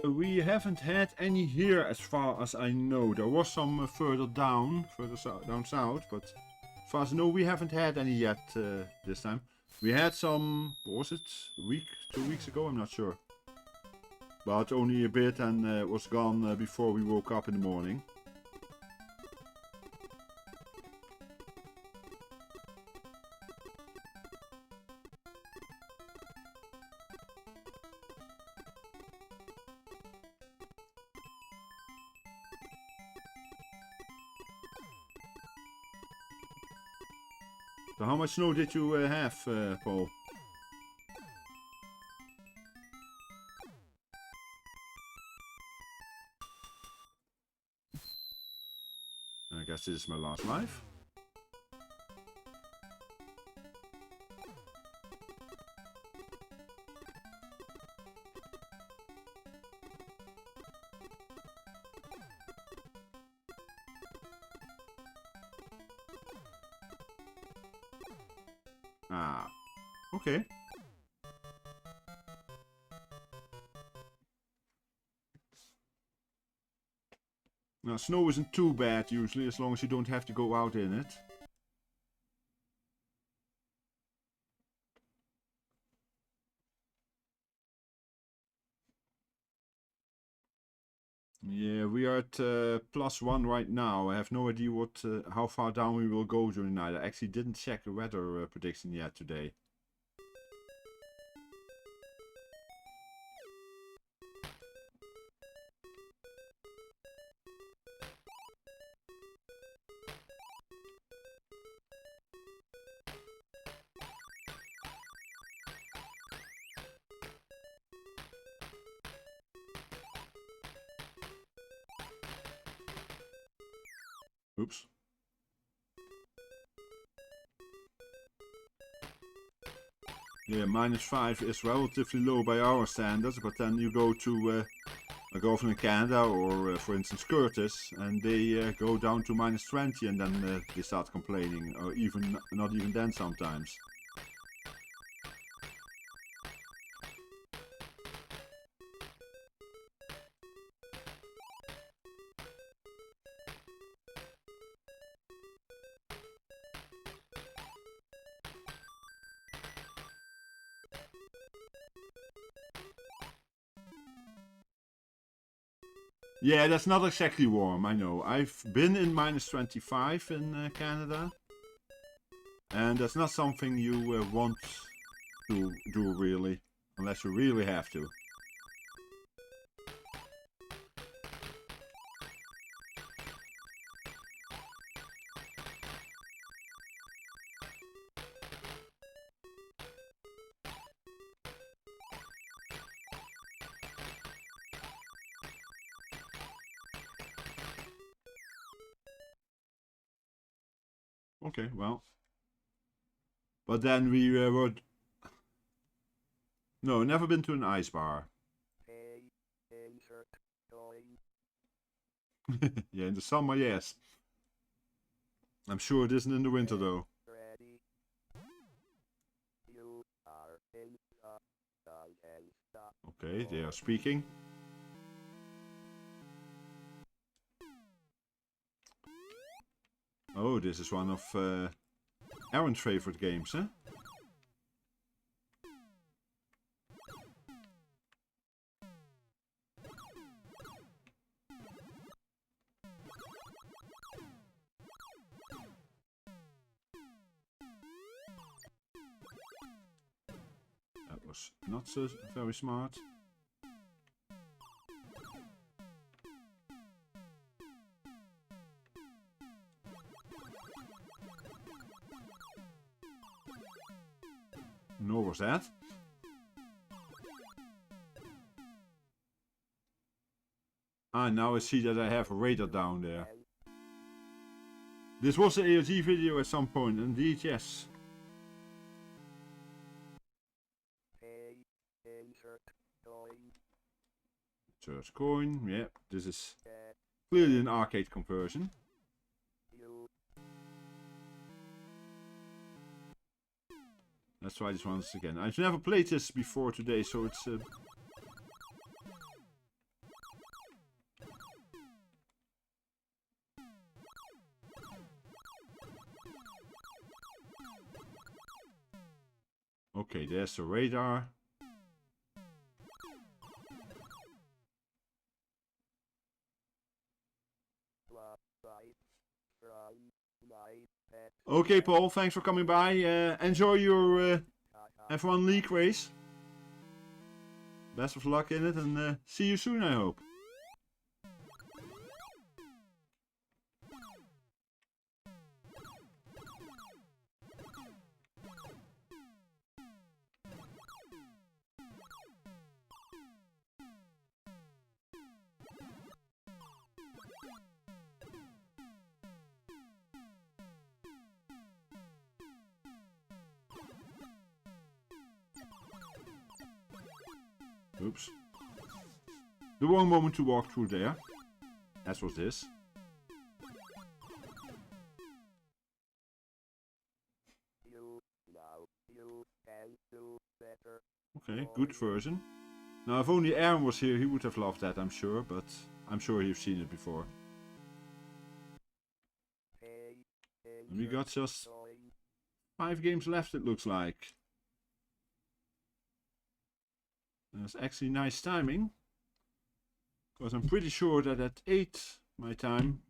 We haven't had any here as far as I know. There was some further down south, but as far as I know we haven't had any yet this time. We had some, what was it, a week, 2 weeks ago, I'm not sure. But only a bit and was gone before we woke up in the morning. So how much snow did you have, Paul? I guess this is my last life. Ah, okay. Now, snow isn't too bad usually, as long as you don't have to go out in it. Yeah, we are at +1 right now. I have no idea what, how far down we will go during the night. I actually didn't check the weather prediction yet today. Oops. Yeah, -5 is relatively low by our standards, but then you go to like over in Canada or for instance Curtis, and they go down to -20 and then they start complaining, or even not even then sometimes. Yeah, that's not exactly warm, I know. I've been in -25 in Canada. And that's not something you want to do, really. Unless you really have to. Okay, well. But then we would... No, never been to an ice bar. Yeah, in the summer, yes. I'm sure it isn't in the winter, though. Okay, they are speaking. Oh, this is one of Aaron's favorite games, huh? That was not so very smart. Nor was that. Ah, now I see that I have a radar down there. This was an AOG video at some point, indeed, yes. Third coin, yeah, this is clearly an arcade conversion. Let's try this once again. I've never played this before today, so it's... Okay, there's the radar. Okay, Paul, thanks for coming by. Enjoy your F1 League race. Best of luck in it, and see you soon, I hope. Oops. The wrong moment to walk through there. As was this. Okay, good version. Now, if only Aaron was here, he would have loved that, I'm sure, but I'm sure you've seen it before. And we got just 5 games left, it looks like. That's actually nice timing, because I'm pretty sure that at 8 my time,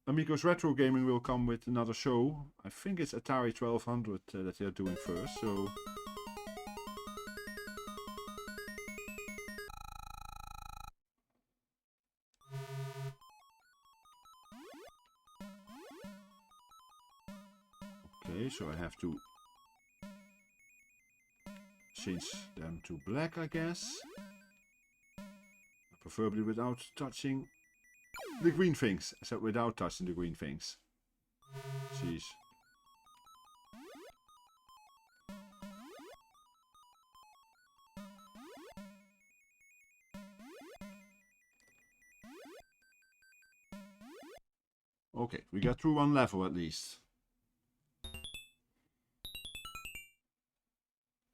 Amico's Retro Gaming will come with another show. I think it's Atari 1200 that they're doing first, so... Okay, so I have to change them to black, I guess. Preferably without touching The green things. So without touching the green things. Jeez. Okay, we got through one level at least.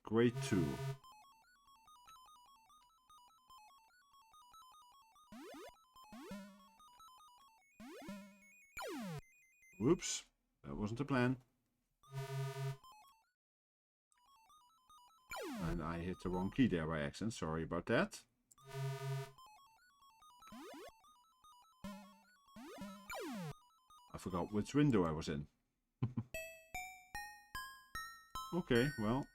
Grade 2. Whoops, that wasn't the plan. And I hit the wrong key there by accident, sorry about that. I forgot which window I was in. Okay, well.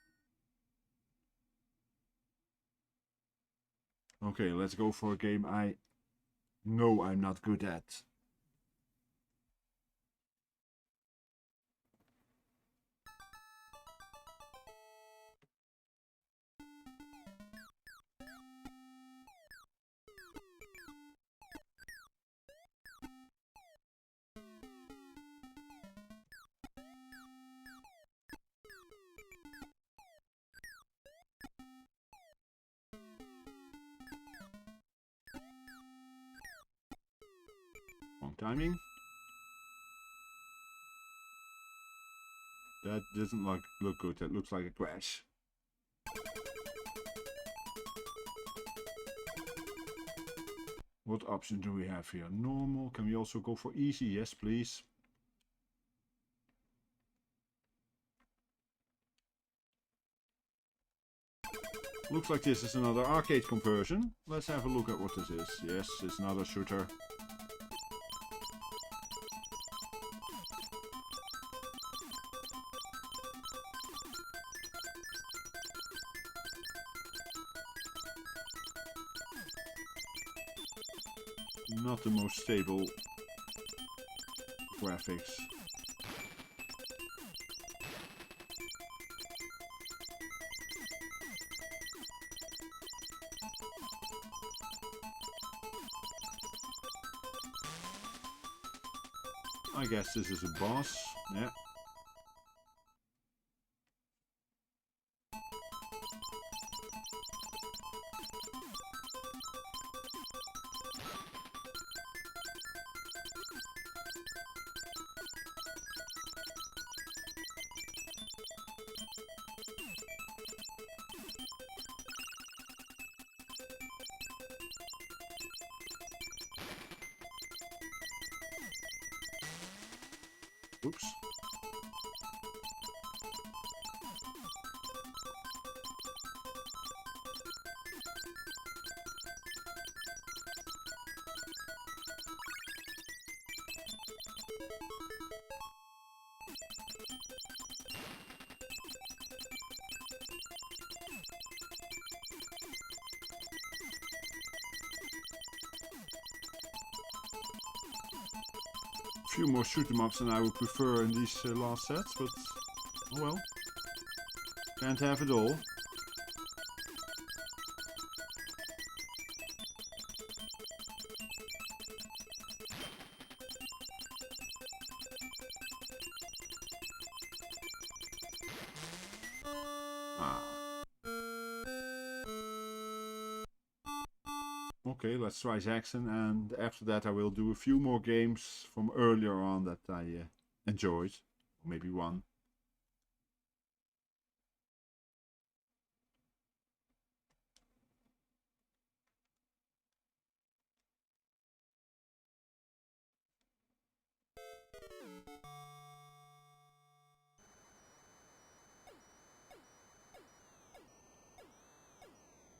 Okay, let's go for a game I know I'm not good at. Timing. That doesn't look good. That looks like a crash. What option do we have here? Normal. Can we also go for easy? Yes, please. Looks like this is another arcade conversion. Let's have a look at what this is. Yes, it's another shooter. Not the most stable graphics. I guess this is a boss. Yeah. Oops. Few more shoot 'em ups than I would prefer in these last sets, but oh well. Can't have it all. Okay, let's try Zaxxon, and after that I will do a few more games from earlier on that I enjoyed. Maybe one.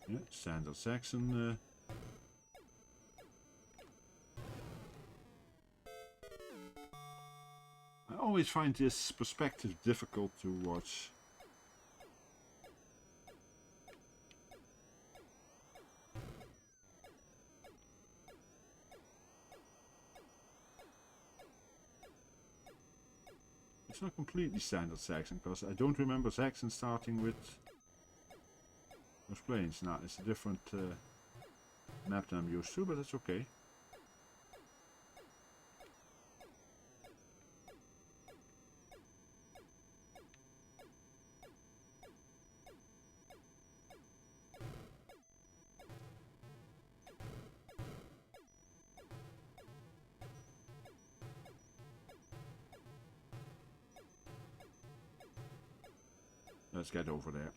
Yeah, standard Zaxxon. I always find this perspective difficult to watch. It's not completely standard Zaxxon, because I don't remember Zaxxon starting with those planes. Now it's a different map than I'm used to, but that's okay. let's get over there.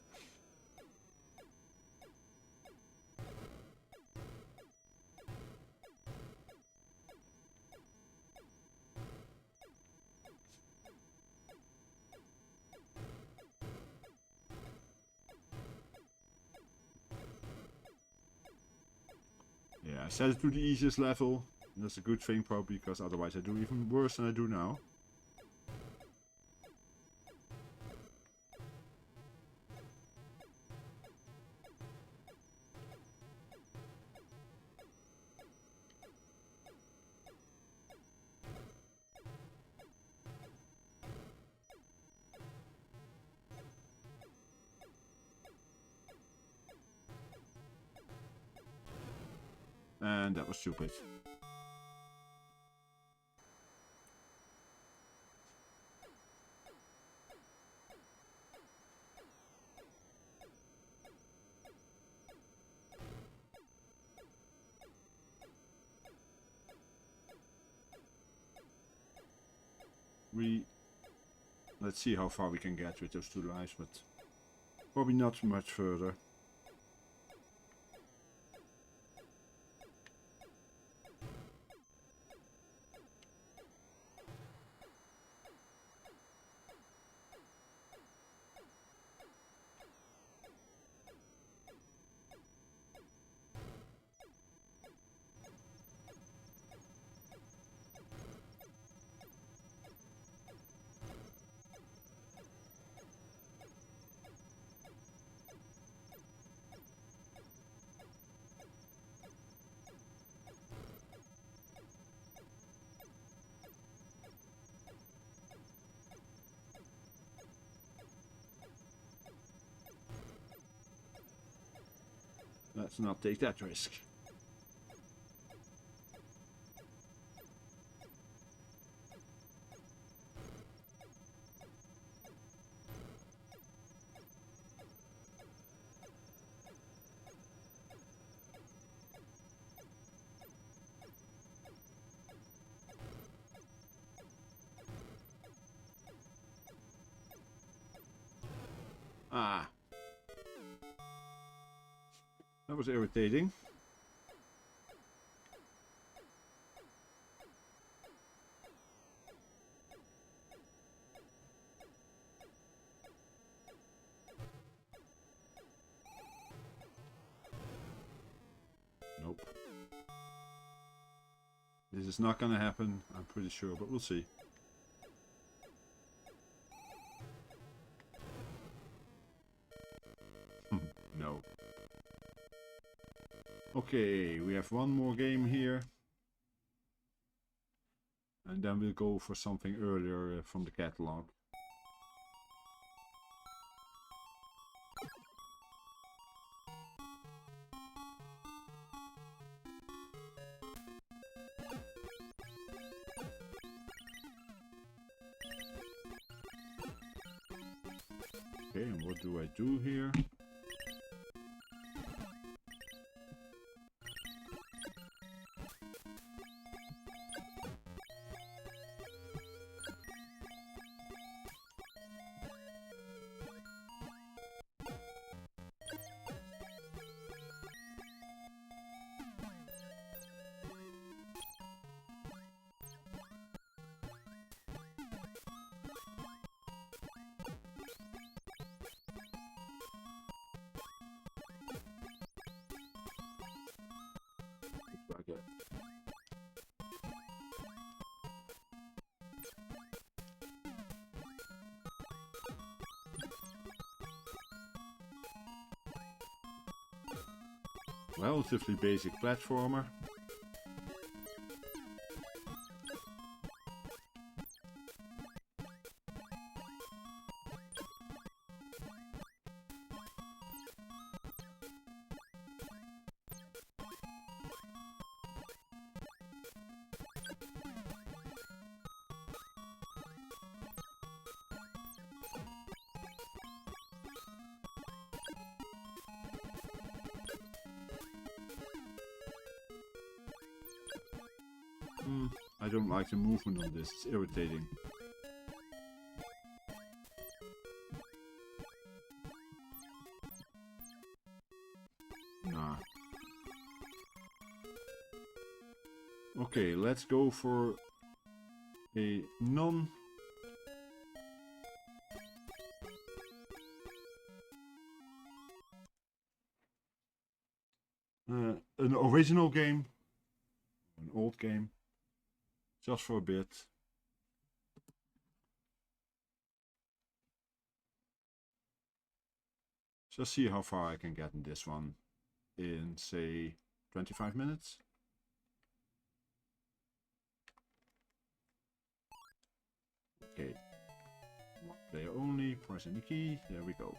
Yeah, I set it to the easiest level. And that's a good thing probably, because otherwise I do even worse than I do now. And that was stupid. Let's see how far we can get with those two lives, but probably not much further. Let's not take that risk. Ah. That was irritating. Nope. This is not gonna happen, I'm pretty sure, but we'll see. No. Okay, we have one more game here. And then we'll go for something earlier from the catalog. Okay, and what do I do here? Relatively basic platformer. I don't like the movement on this, it's irritating. let's go for a an original game, an old game, just for a bit. Just see how far I can get in this one in, say, 25 minutes. Okay. One player only, pressing the key, there we go.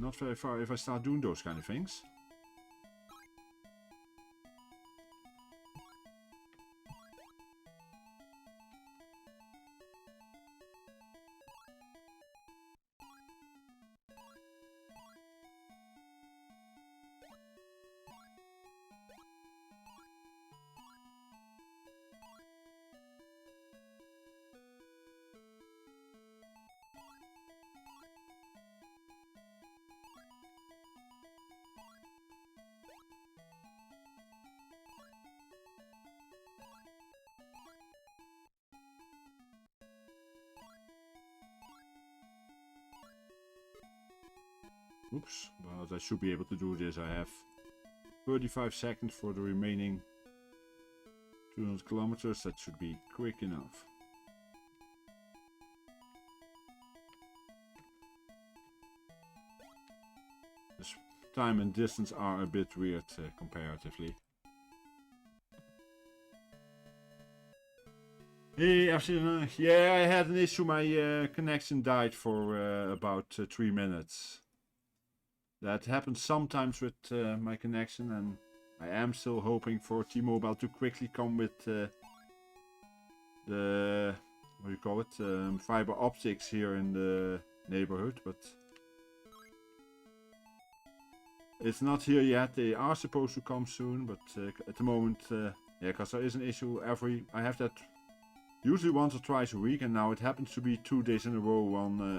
Not very far if I start doing those kind of things. Oops, but I should be able to do this. I have 35 seconds for the remaining 200 kilometers. That should be quick enough. This time and distance are a bit weird comparatively. Hey, yeah, I had an issue. My connection died for about 3 minutes. That happens sometimes with my connection, and I am still hoping for T-Mobile to quickly come with the, what do you call it, fiber optics here in the neighborhood, but it's not here yet. They are supposed to come soon, but at the moment, yeah, because there is an issue I have that usually once or twice a week, and now it happens to be 2 days in a row,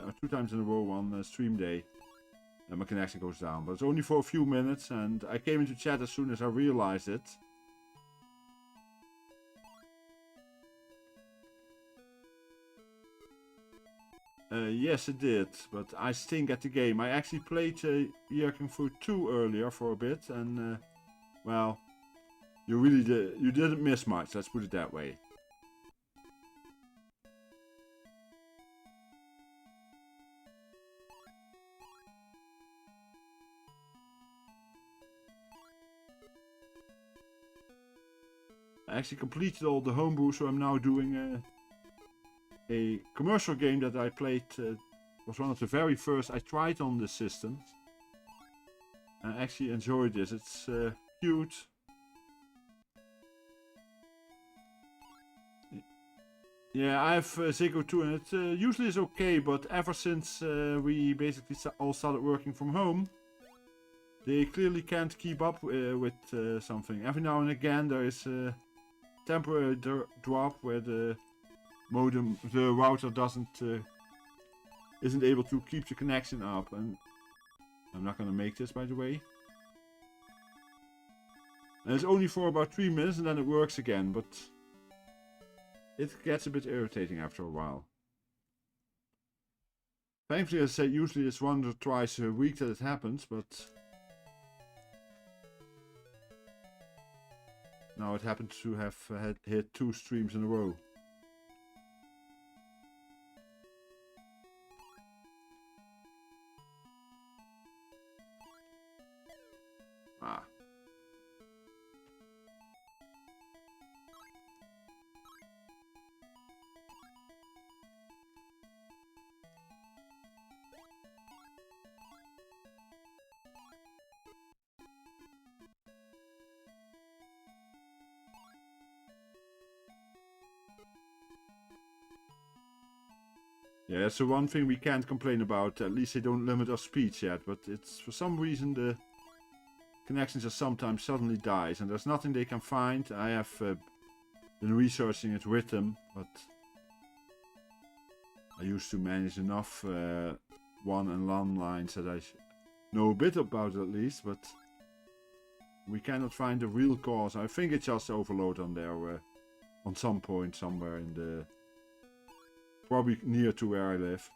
or 2 times in a row on stream day. And my connection goes down, but it's only for a few minutes, and I came into chat as soon as I realized it. Yes, it did, but I stink at the game. I actually played Yerking Fruit 2 earlier for a bit, and well, you didn't miss much, let's put it that way. I actually completed all the homebrew, so I'm now doing a commercial game that I played. Was one of the very first I tried on this system. I actually enjoyed this. It's cute. Yeah, I have Ziggo too, and it usually is okay, but ever since we basically all started working from home, they clearly can't keep up with something. Every now and again there is temporary drop where the modem, the router isn't able to keep the connection up, and I'm not gonna make this, by the way. And it's only for about 3 minutes and then it works again, but it gets a bit irritating after a while. Thankfully, as I said, usually it's 1 or twice a week that it happens, but now it happens to have hit 2 streams in a row. Ah. Yeah, that's the one thing we can't complain about. At least they don't limit our speeds yet, but it's for some reason the connection just sometimes suddenly dies, and there's nothing they can find. I have been researching it with them, but I used to manage enough one and LAN lines that I know a bit about it at least, but we cannot find the real cause. I think it's just overload on there on some point somewhere in the... probably near to where I live.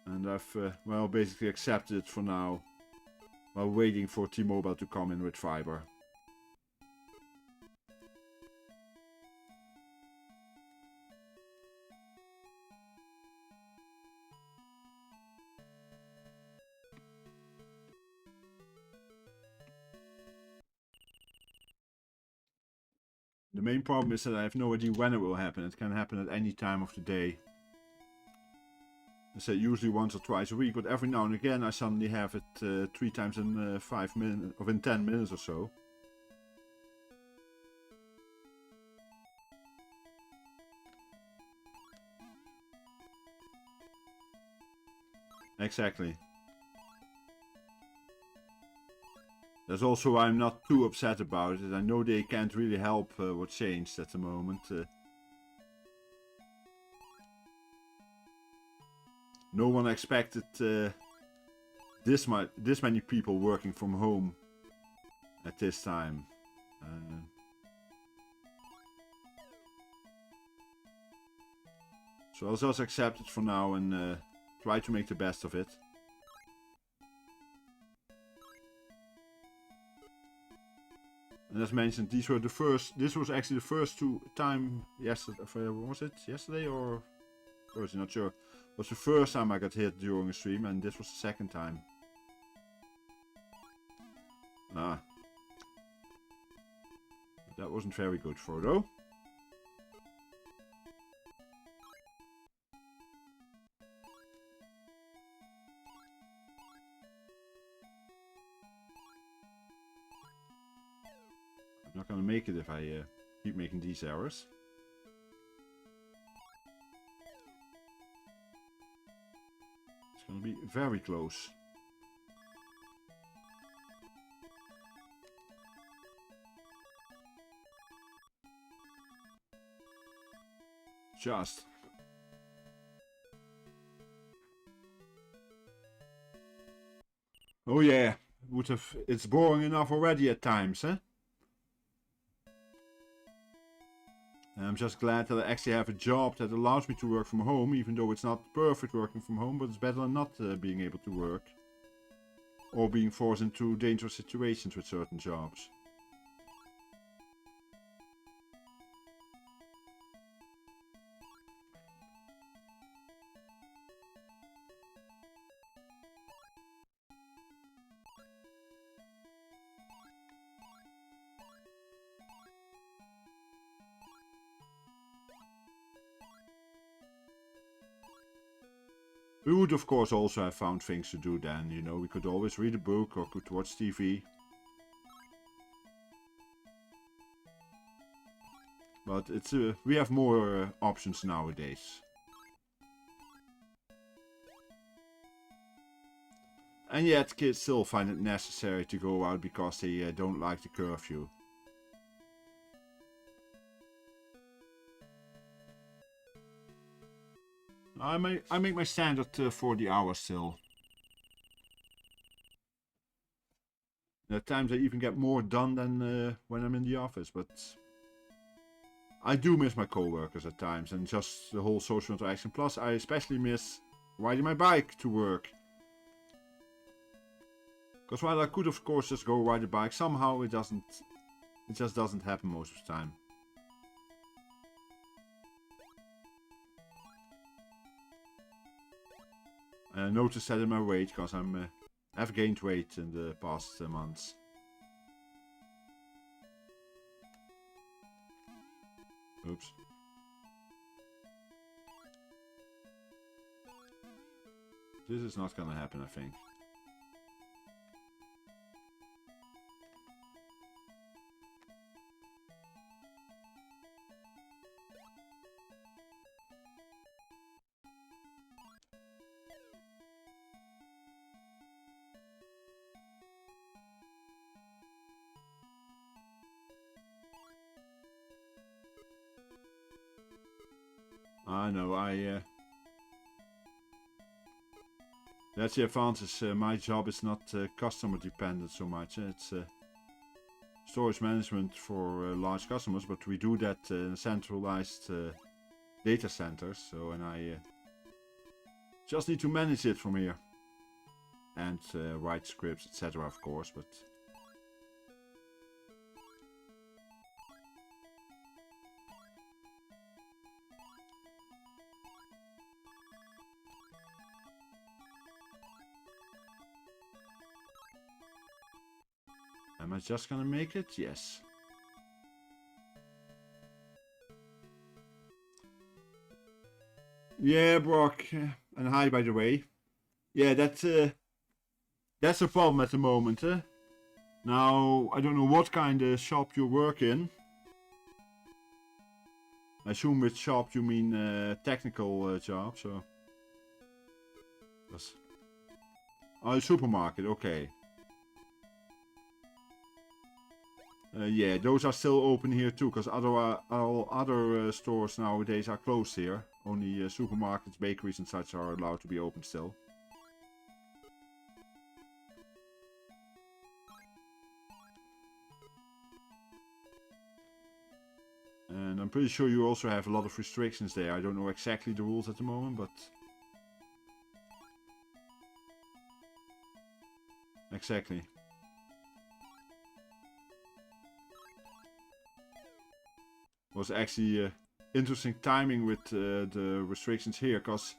And I've, well, basically accepted it for now, while waiting for T-Mobile to come in with fiber. The main problem is that I have no idea when it will happen. It can happen at any time of the day. I say usually once or twice a week, but every now and again I suddenly have it 3 times in 5 minutes, or in 10 minutes or so. Exactly. That's also why I'm not too upset about it. I know they can't really help what changed at the moment. No one expected this many people working from home at this time. So I'll just accept it for now and try to make the best of it. And as mentioned, these were the first. This was actually the first time yesterday. Was it yesterday or Thursday? Not sure. It was the first time I got hit during a stream, and this was the second time. Ah, that wasn't very good, Frodo. I'm not gonna make it if I keep making these errors. It's gonna be very close. Just. Oh yeah, would have. It's boring enough already at times, huh? I'm just glad that I actually have a job that allows me to work from home, even though it's not perfect working from home, but it's better than not being able to work. Or being forced into dangerous situations with certain jobs. We would of course also have found things to do then, you know, we could always read a book or could watch TV. But it's we have more options nowadays. And yet kids still find it necessary to go out because they don't like the curfew. I make my standard 40 hours still. At times I even get more done than when I'm in the office, but I do miss my co-workers at times and just the whole social interaction. Plus I especially miss riding my bike to work. Because while I could of course just go ride a bike, somehow it just doesn't happen most of the time. I noticed that in my weight, because I've gained weight in the past months. Oops. This is not gonna happen, I think. I know, that's the advantage. My job is not customer dependent so much. It's storage management for large customers, but we do that in centralized data centers. So, and I just need to manage it from here and write scripts, etc. Of course, but. Am I just gonna make it? Yes. Yeah, Brock. And hi, by the way. Yeah, that's a problem at the moment. Now, I don't know what kind of shop you work in. I assume with shop you mean technical job, so. Yes. Oh, supermarket, okay. Yeah, those are still open here too, because all other stores nowadays are closed here. Only supermarkets, bakeries and such are allowed to be open still. And I'm pretty sure you also have a lot of restrictions there. I don't know exactly the rules at the moment, but... Exactly. Was actually interesting timing with the restrictions here, because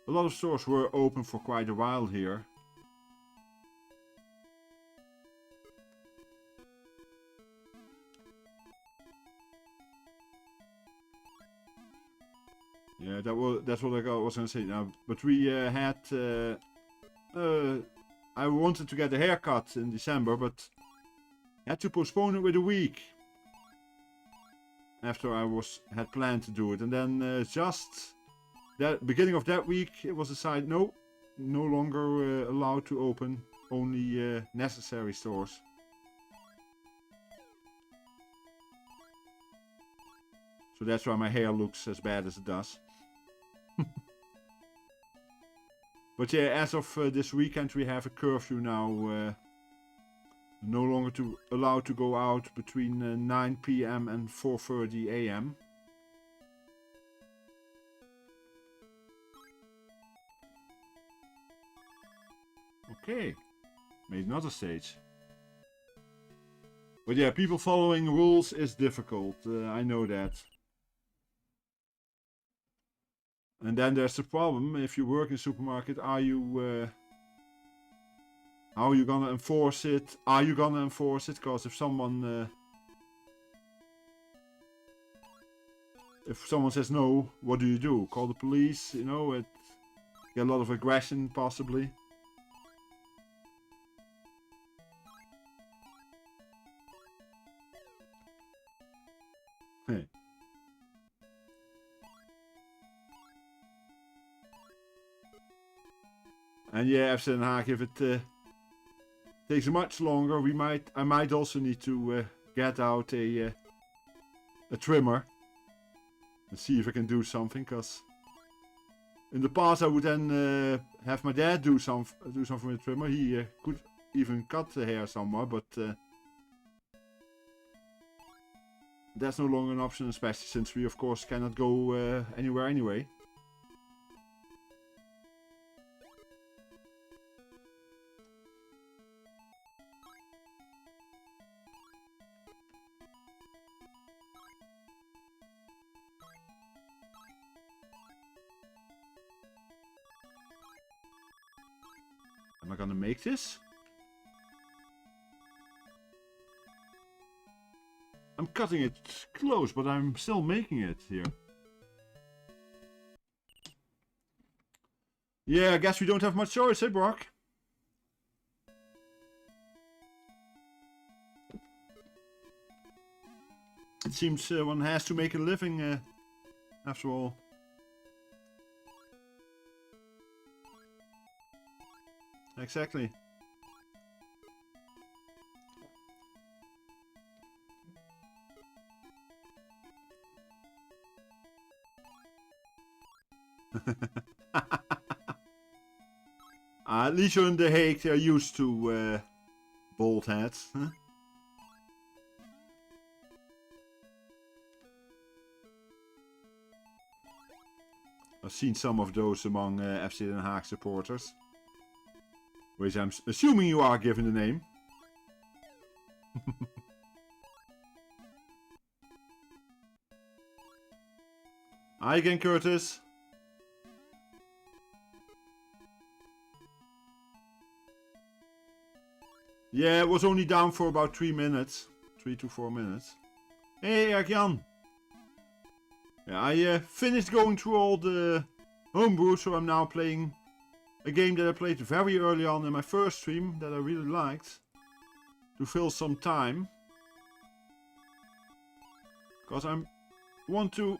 a lot of stores were open for quite a while here. Yeah, that's what I was gonna say now. But we had I wanted to get a haircut in December, but had to postpone it with a week. After I had planned to do it, and then just that beginning of that week, it was decided no longer allowed to open, only necessary stores. So that's why my hair looks as bad as it does. But yeah, as of this weekend, we have a curfew now. No longer allowed to go out between 9 PM and 4:30 AM. Okay, made another stage. But yeah, people following rules is difficult. I know that. And then there's the problem: if you work in a supermarket, how are you gonna enforce it? Are you gonna enforce it? Because if someone says no, what do you do? Call the police? You know, it get a lot of aggression possibly. Hey. And yeah, FC Den Haag, if it takes much longer, I might also need to get out a trimmer and see if I can do something. Cause in the past I would then have my dad do something with the trimmer. He could even cut the hair somewhere, but that's no longer an option, especially since we of course cannot go anywhere anyway. Am I gonna make this? I'm cutting it close, but I'm still making it here. Yeah, I guess we don't have much choice, eh, Brock? It seems one has to make a living, after all. Exactly. At least in The Hague they're used to bald heads. Huh? I've seen some of those among FC Den Haag supporters. Which I'm assuming you are given the name. Hi again, Curtis. Yeah, it was only down for about 3 minutes. 3 to 4 minutes. Hey, Erk-Jan. Yeah, I finished going through all the homebrew, so I'm now playing a game that I played very early on in my first stream that I really liked. To fill some time. Because I want to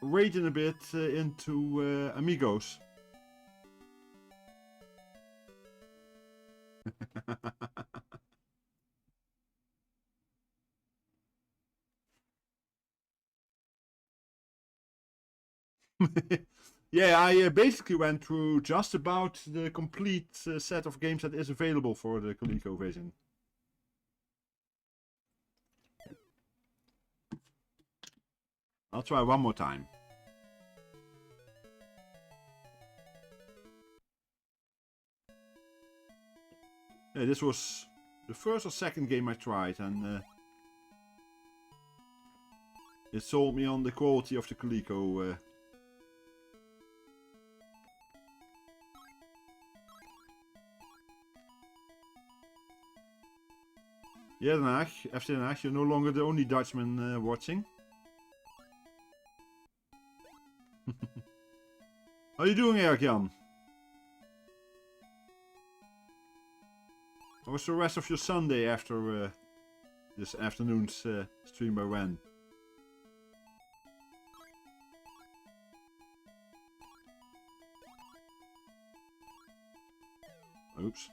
raid in a bit into Amigos. Yeah, I basically went through just about the complete set of games that is available for the ColecoVision. I'll try one more time. Yeah, this was the first or second game I tried, and it sold me on the quality of the Coleco. Yeah, Zanac, FC Zanac, you're no longer the only Dutchman watching. How are you doing, Erk-Jan? How was the rest of your Sunday after this afternoon's stream by Wen? Oops.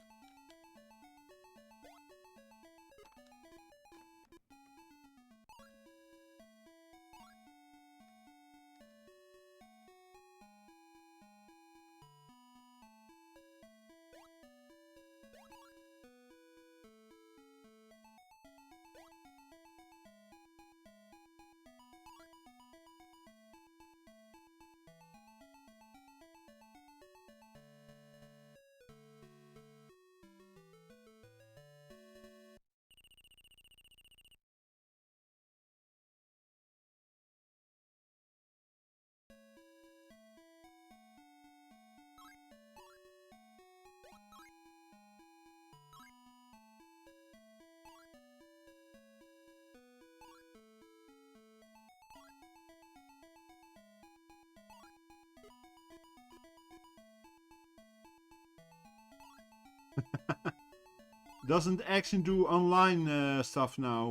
Doesn't Action do online stuff now,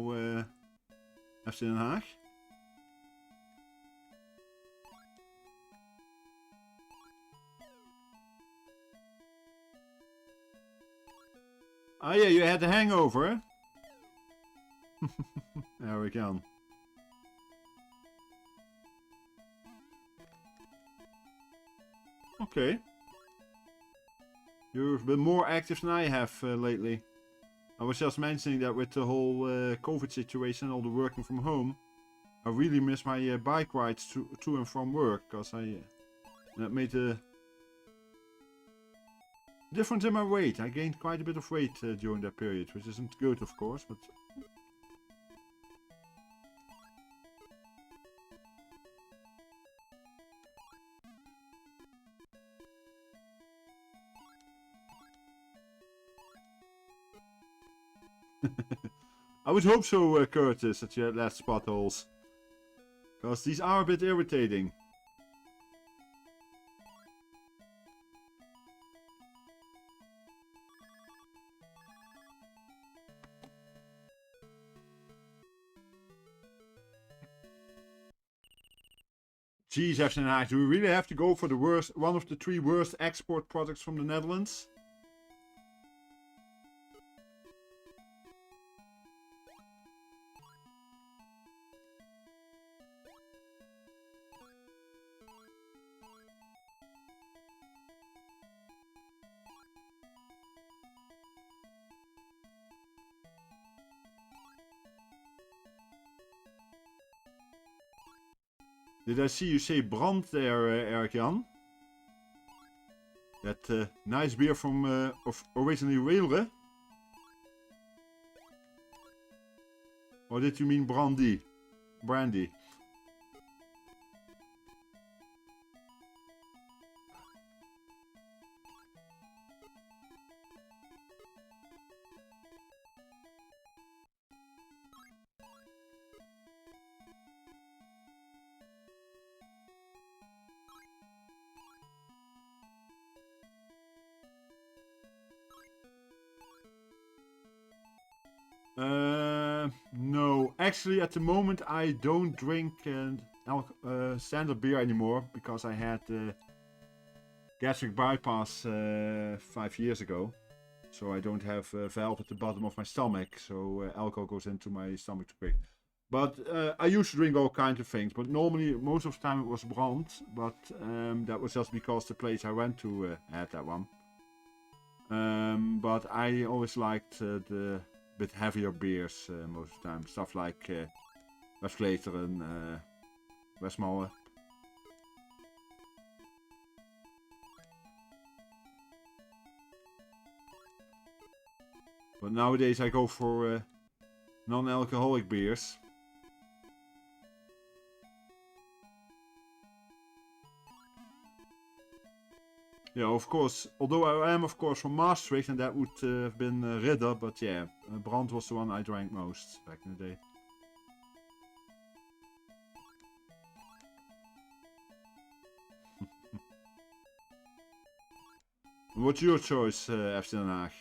FC Den Haag? Oh yeah, you had the hangover, eh? There we go. Okay. You've been more active than I have lately. I was just mentioning that with the whole COVID situation, all the working from home, I really miss my bike rides to and from work, because that made a difference in my weight. I gained quite a bit of weight during that period, which isn't good, of course, but... I would hope so, Curtis, that you had less potholes. Because these are a bit irritating. Geez, FNI, do we really have to go for the worst, one of the 3 worst export products from the Netherlands? Did I see you say Brand there, Erk-Jan? That nice beer from originally Whalere? Or did you mean Brandy? Brandy. No. Actually, at the moment, I don't drink standard beer anymore because I had gastric bypass 5 years ago. So I don't have a valve at the bottom of my stomach, so alcohol goes into my stomach too quick. But I used to drink all kinds of things, but normally, most of the time it was Brand, but that was just because the place I went to had that one. But I always liked the bit heavier beers most of the time, stuff like Westvleteren, Westmalle. But nowadays I go for non-alcoholic beers. Yeah, of course, although I am of course from Maastricht and that would have been Ridder, but yeah, Brand was the one I drank most back in the day. What's your choice, FC Den Haag?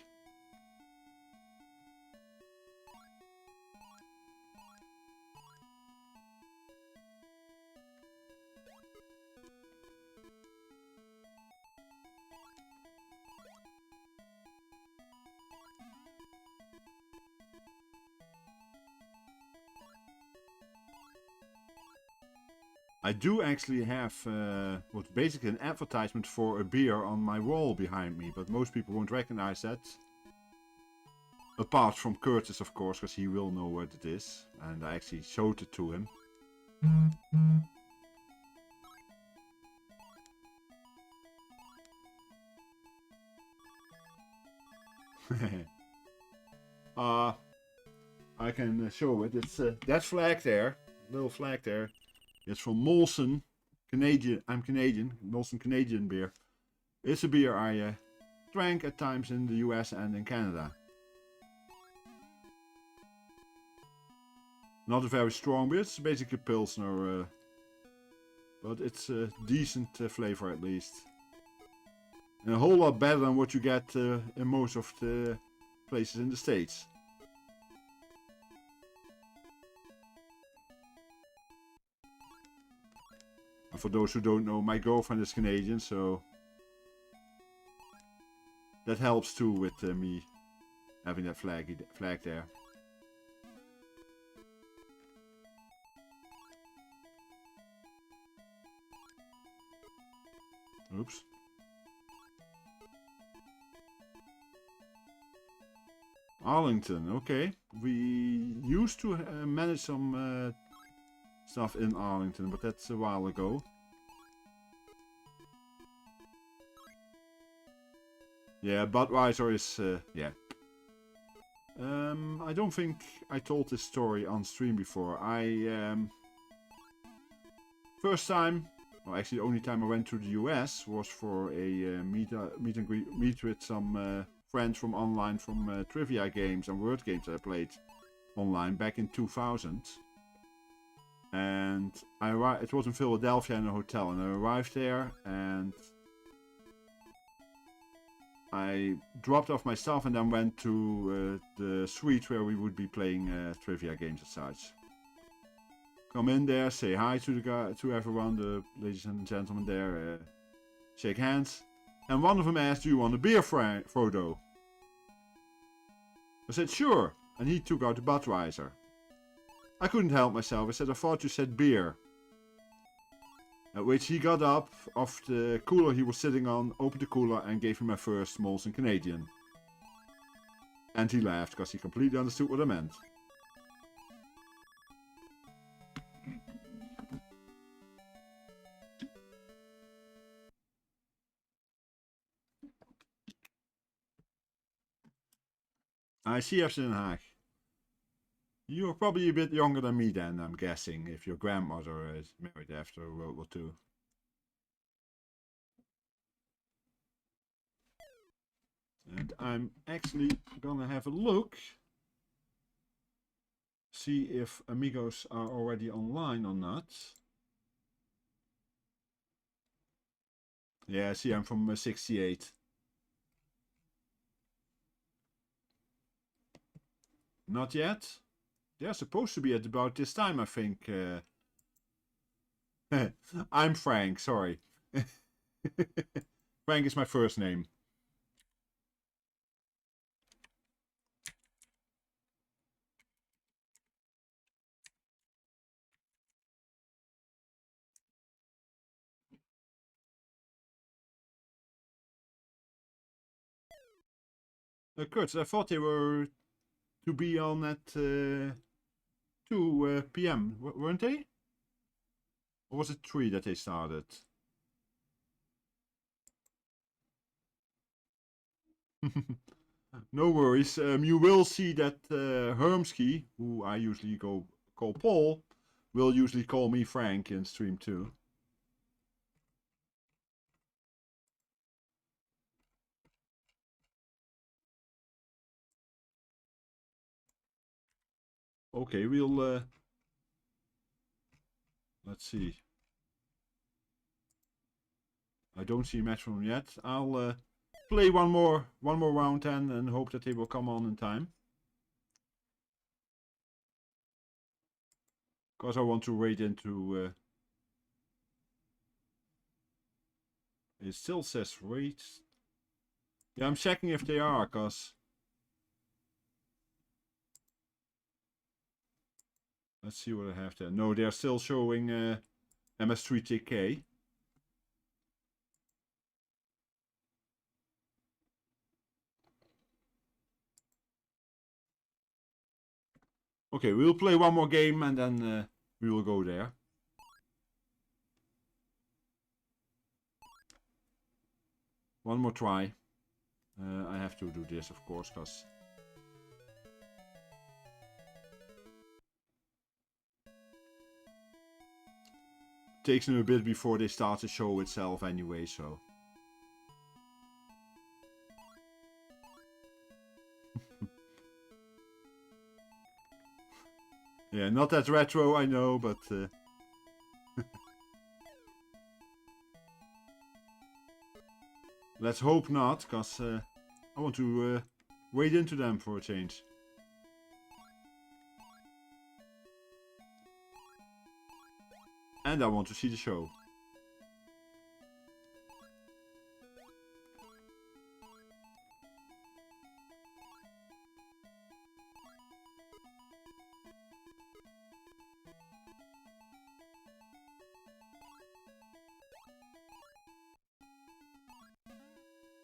I do actually have what's basically an advertisement for a beer on my wall behind me, but most people won't recognize that. Apart from Curtis, of course, because he will know what it is, and I actually showed it to him. I can show it. It's that flag there, little flag there. It's from Molson, Canadian. I'm Canadian. Molson Canadian beer. It's a beer I drank at times in the US and in Canada. Not a very strong beer. It's basically Pilsner, but it's a decent flavor at least. And a whole lot better than what you get in most of the places in the States. For those who don't know, my girlfriend is Canadian, so that helps too with me having that flag there. Oops. Arlington, okay. We used to manage some stuff in Arlington, but that's a while ago. Yeah, Budweiser is, yeah. I don't think I told this story on stream before. First time, well actually the only time I went to the US was for a meet with some friends from online from trivia games and word games that I played online back in 2000. And it was in Philadelphia in a hotel, and I arrived there and I dropped off my stuff and then went to the suite where we would be playing trivia games and such. Come in there, say hi to everyone, the ladies and gentlemen there, shake hands, and one of them asked, "Do you want a beer, Frodo?" I said, "Sure," and he took out the Budweiser. I couldn't help myself. I said, "I thought you said beer." At which he got up off the cooler he was sitting on, opened the cooler and gave me my first Molson Canadian. And he laughed because he completely understood what I meant. I see us in Haag. You're probably a bit younger than me then, I'm guessing, if your grandmother is married after World War II. And I'm actually gonna have a look. See if amigos are already online or not. Yeah, see, I'm from 68. Not yet? They're supposed to be at about this time, I think. I'm Frank, sorry. Frank is my first name. Kurt, I thought they were to be on at 2 p.m. Weren't they? Or was it 3 that they started? No worries. You will see that Hermsky, who I usually call Paul, will usually call me Frank in stream too. Okay, we'll let's see. I don't see Metron yet. I'll play one more round then and hope that they will come on in time. Because I want to raid into it still says raid. Yeah, I'm checking if they are, cause let's see what I have there. No, they're still showing MS3TK. Okay, we'll play one more game and then we will go there. One more try. I have to do this, of course, because it takes them a bit before they start to show itself anyway, so. Yeah, not that retro, I know, but let's hope not, because I want to wade into them for a change. And I want to see the show.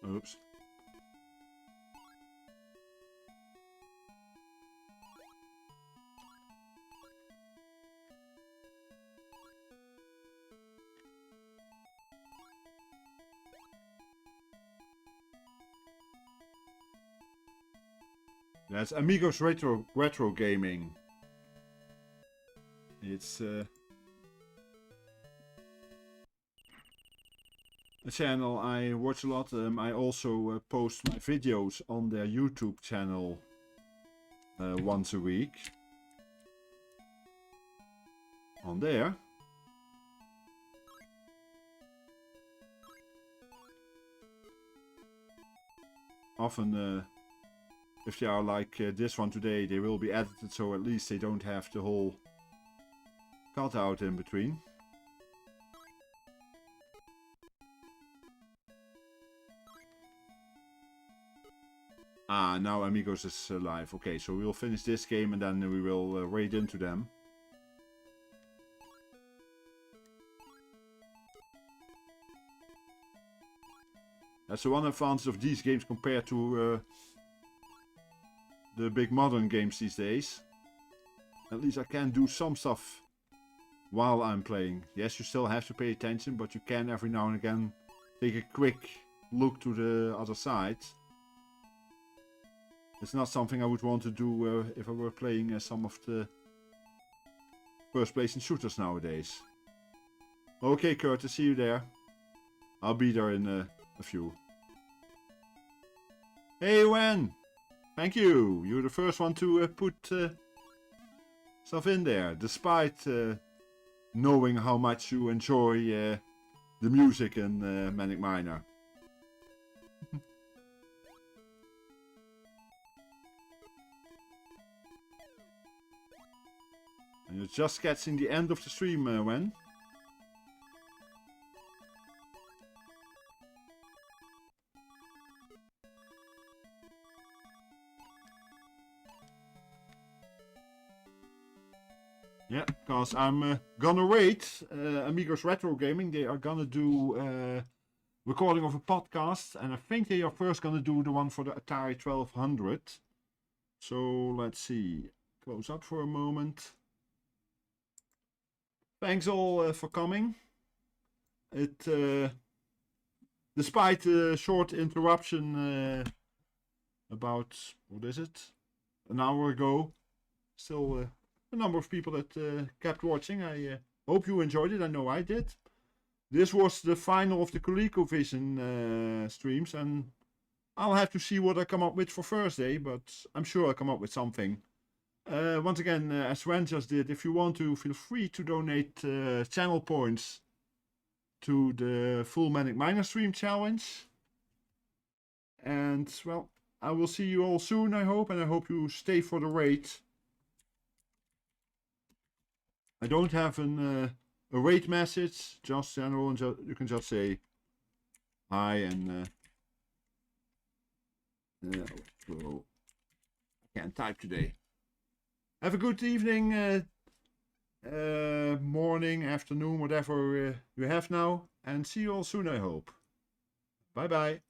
Oops. That's Amigos Retro Gaming. It's a channel I watch a lot. I also post my videos on their YouTube channel once a week. On there. Often if they are like this one today, they will be edited so at least they don't have the whole cutout in between. Ah, now Amigos is live. Okay, so we'll finish this game and then we will raid into them. That's the one advantage of these games compared to the big modern games these days. At least I can do some stuff while I'm playing. Yes, you still have to pay attention, but you can every now and again take a quick look to the other side. It's not something I would want to do if I were playing some of the first-person shooters nowadays. Okay, Curtis, see you there. I'll be there in a few. Hey, Wen! Thank you! You're the first one to put stuff in there, despite knowing how much you enjoy the music in Manic Miner. And you're just catching the end of the stream, Wen. Yeah, because I'm gonna wait. Amigos Retro Gaming, they are gonna do recording of a podcast, and I think they are first gonna do the one for the Atari 1200. So let's see. Close up for a moment. Thanks all for coming. Despite the short interruption about, what is it, an hour ago, still a number of people that kept watching. I hope you enjoyed it. I know I did. This was the final of the ColecoVision streams, and I'll have to see what I come up with for Thursday, but I'm sure I'll come up with something. Once again, as Sven just did, if you want to, feel free to donate channel points to the full Manic Miner stream challenge. And, well, I will see you all soon, I hope, and I hope you stay for the raid. I don't have a raid message, just general, and you can just say hi, and well, I can't type today. Have a good evening, morning, afternoon, whatever you have now, and see you all soon, I hope. Bye bye.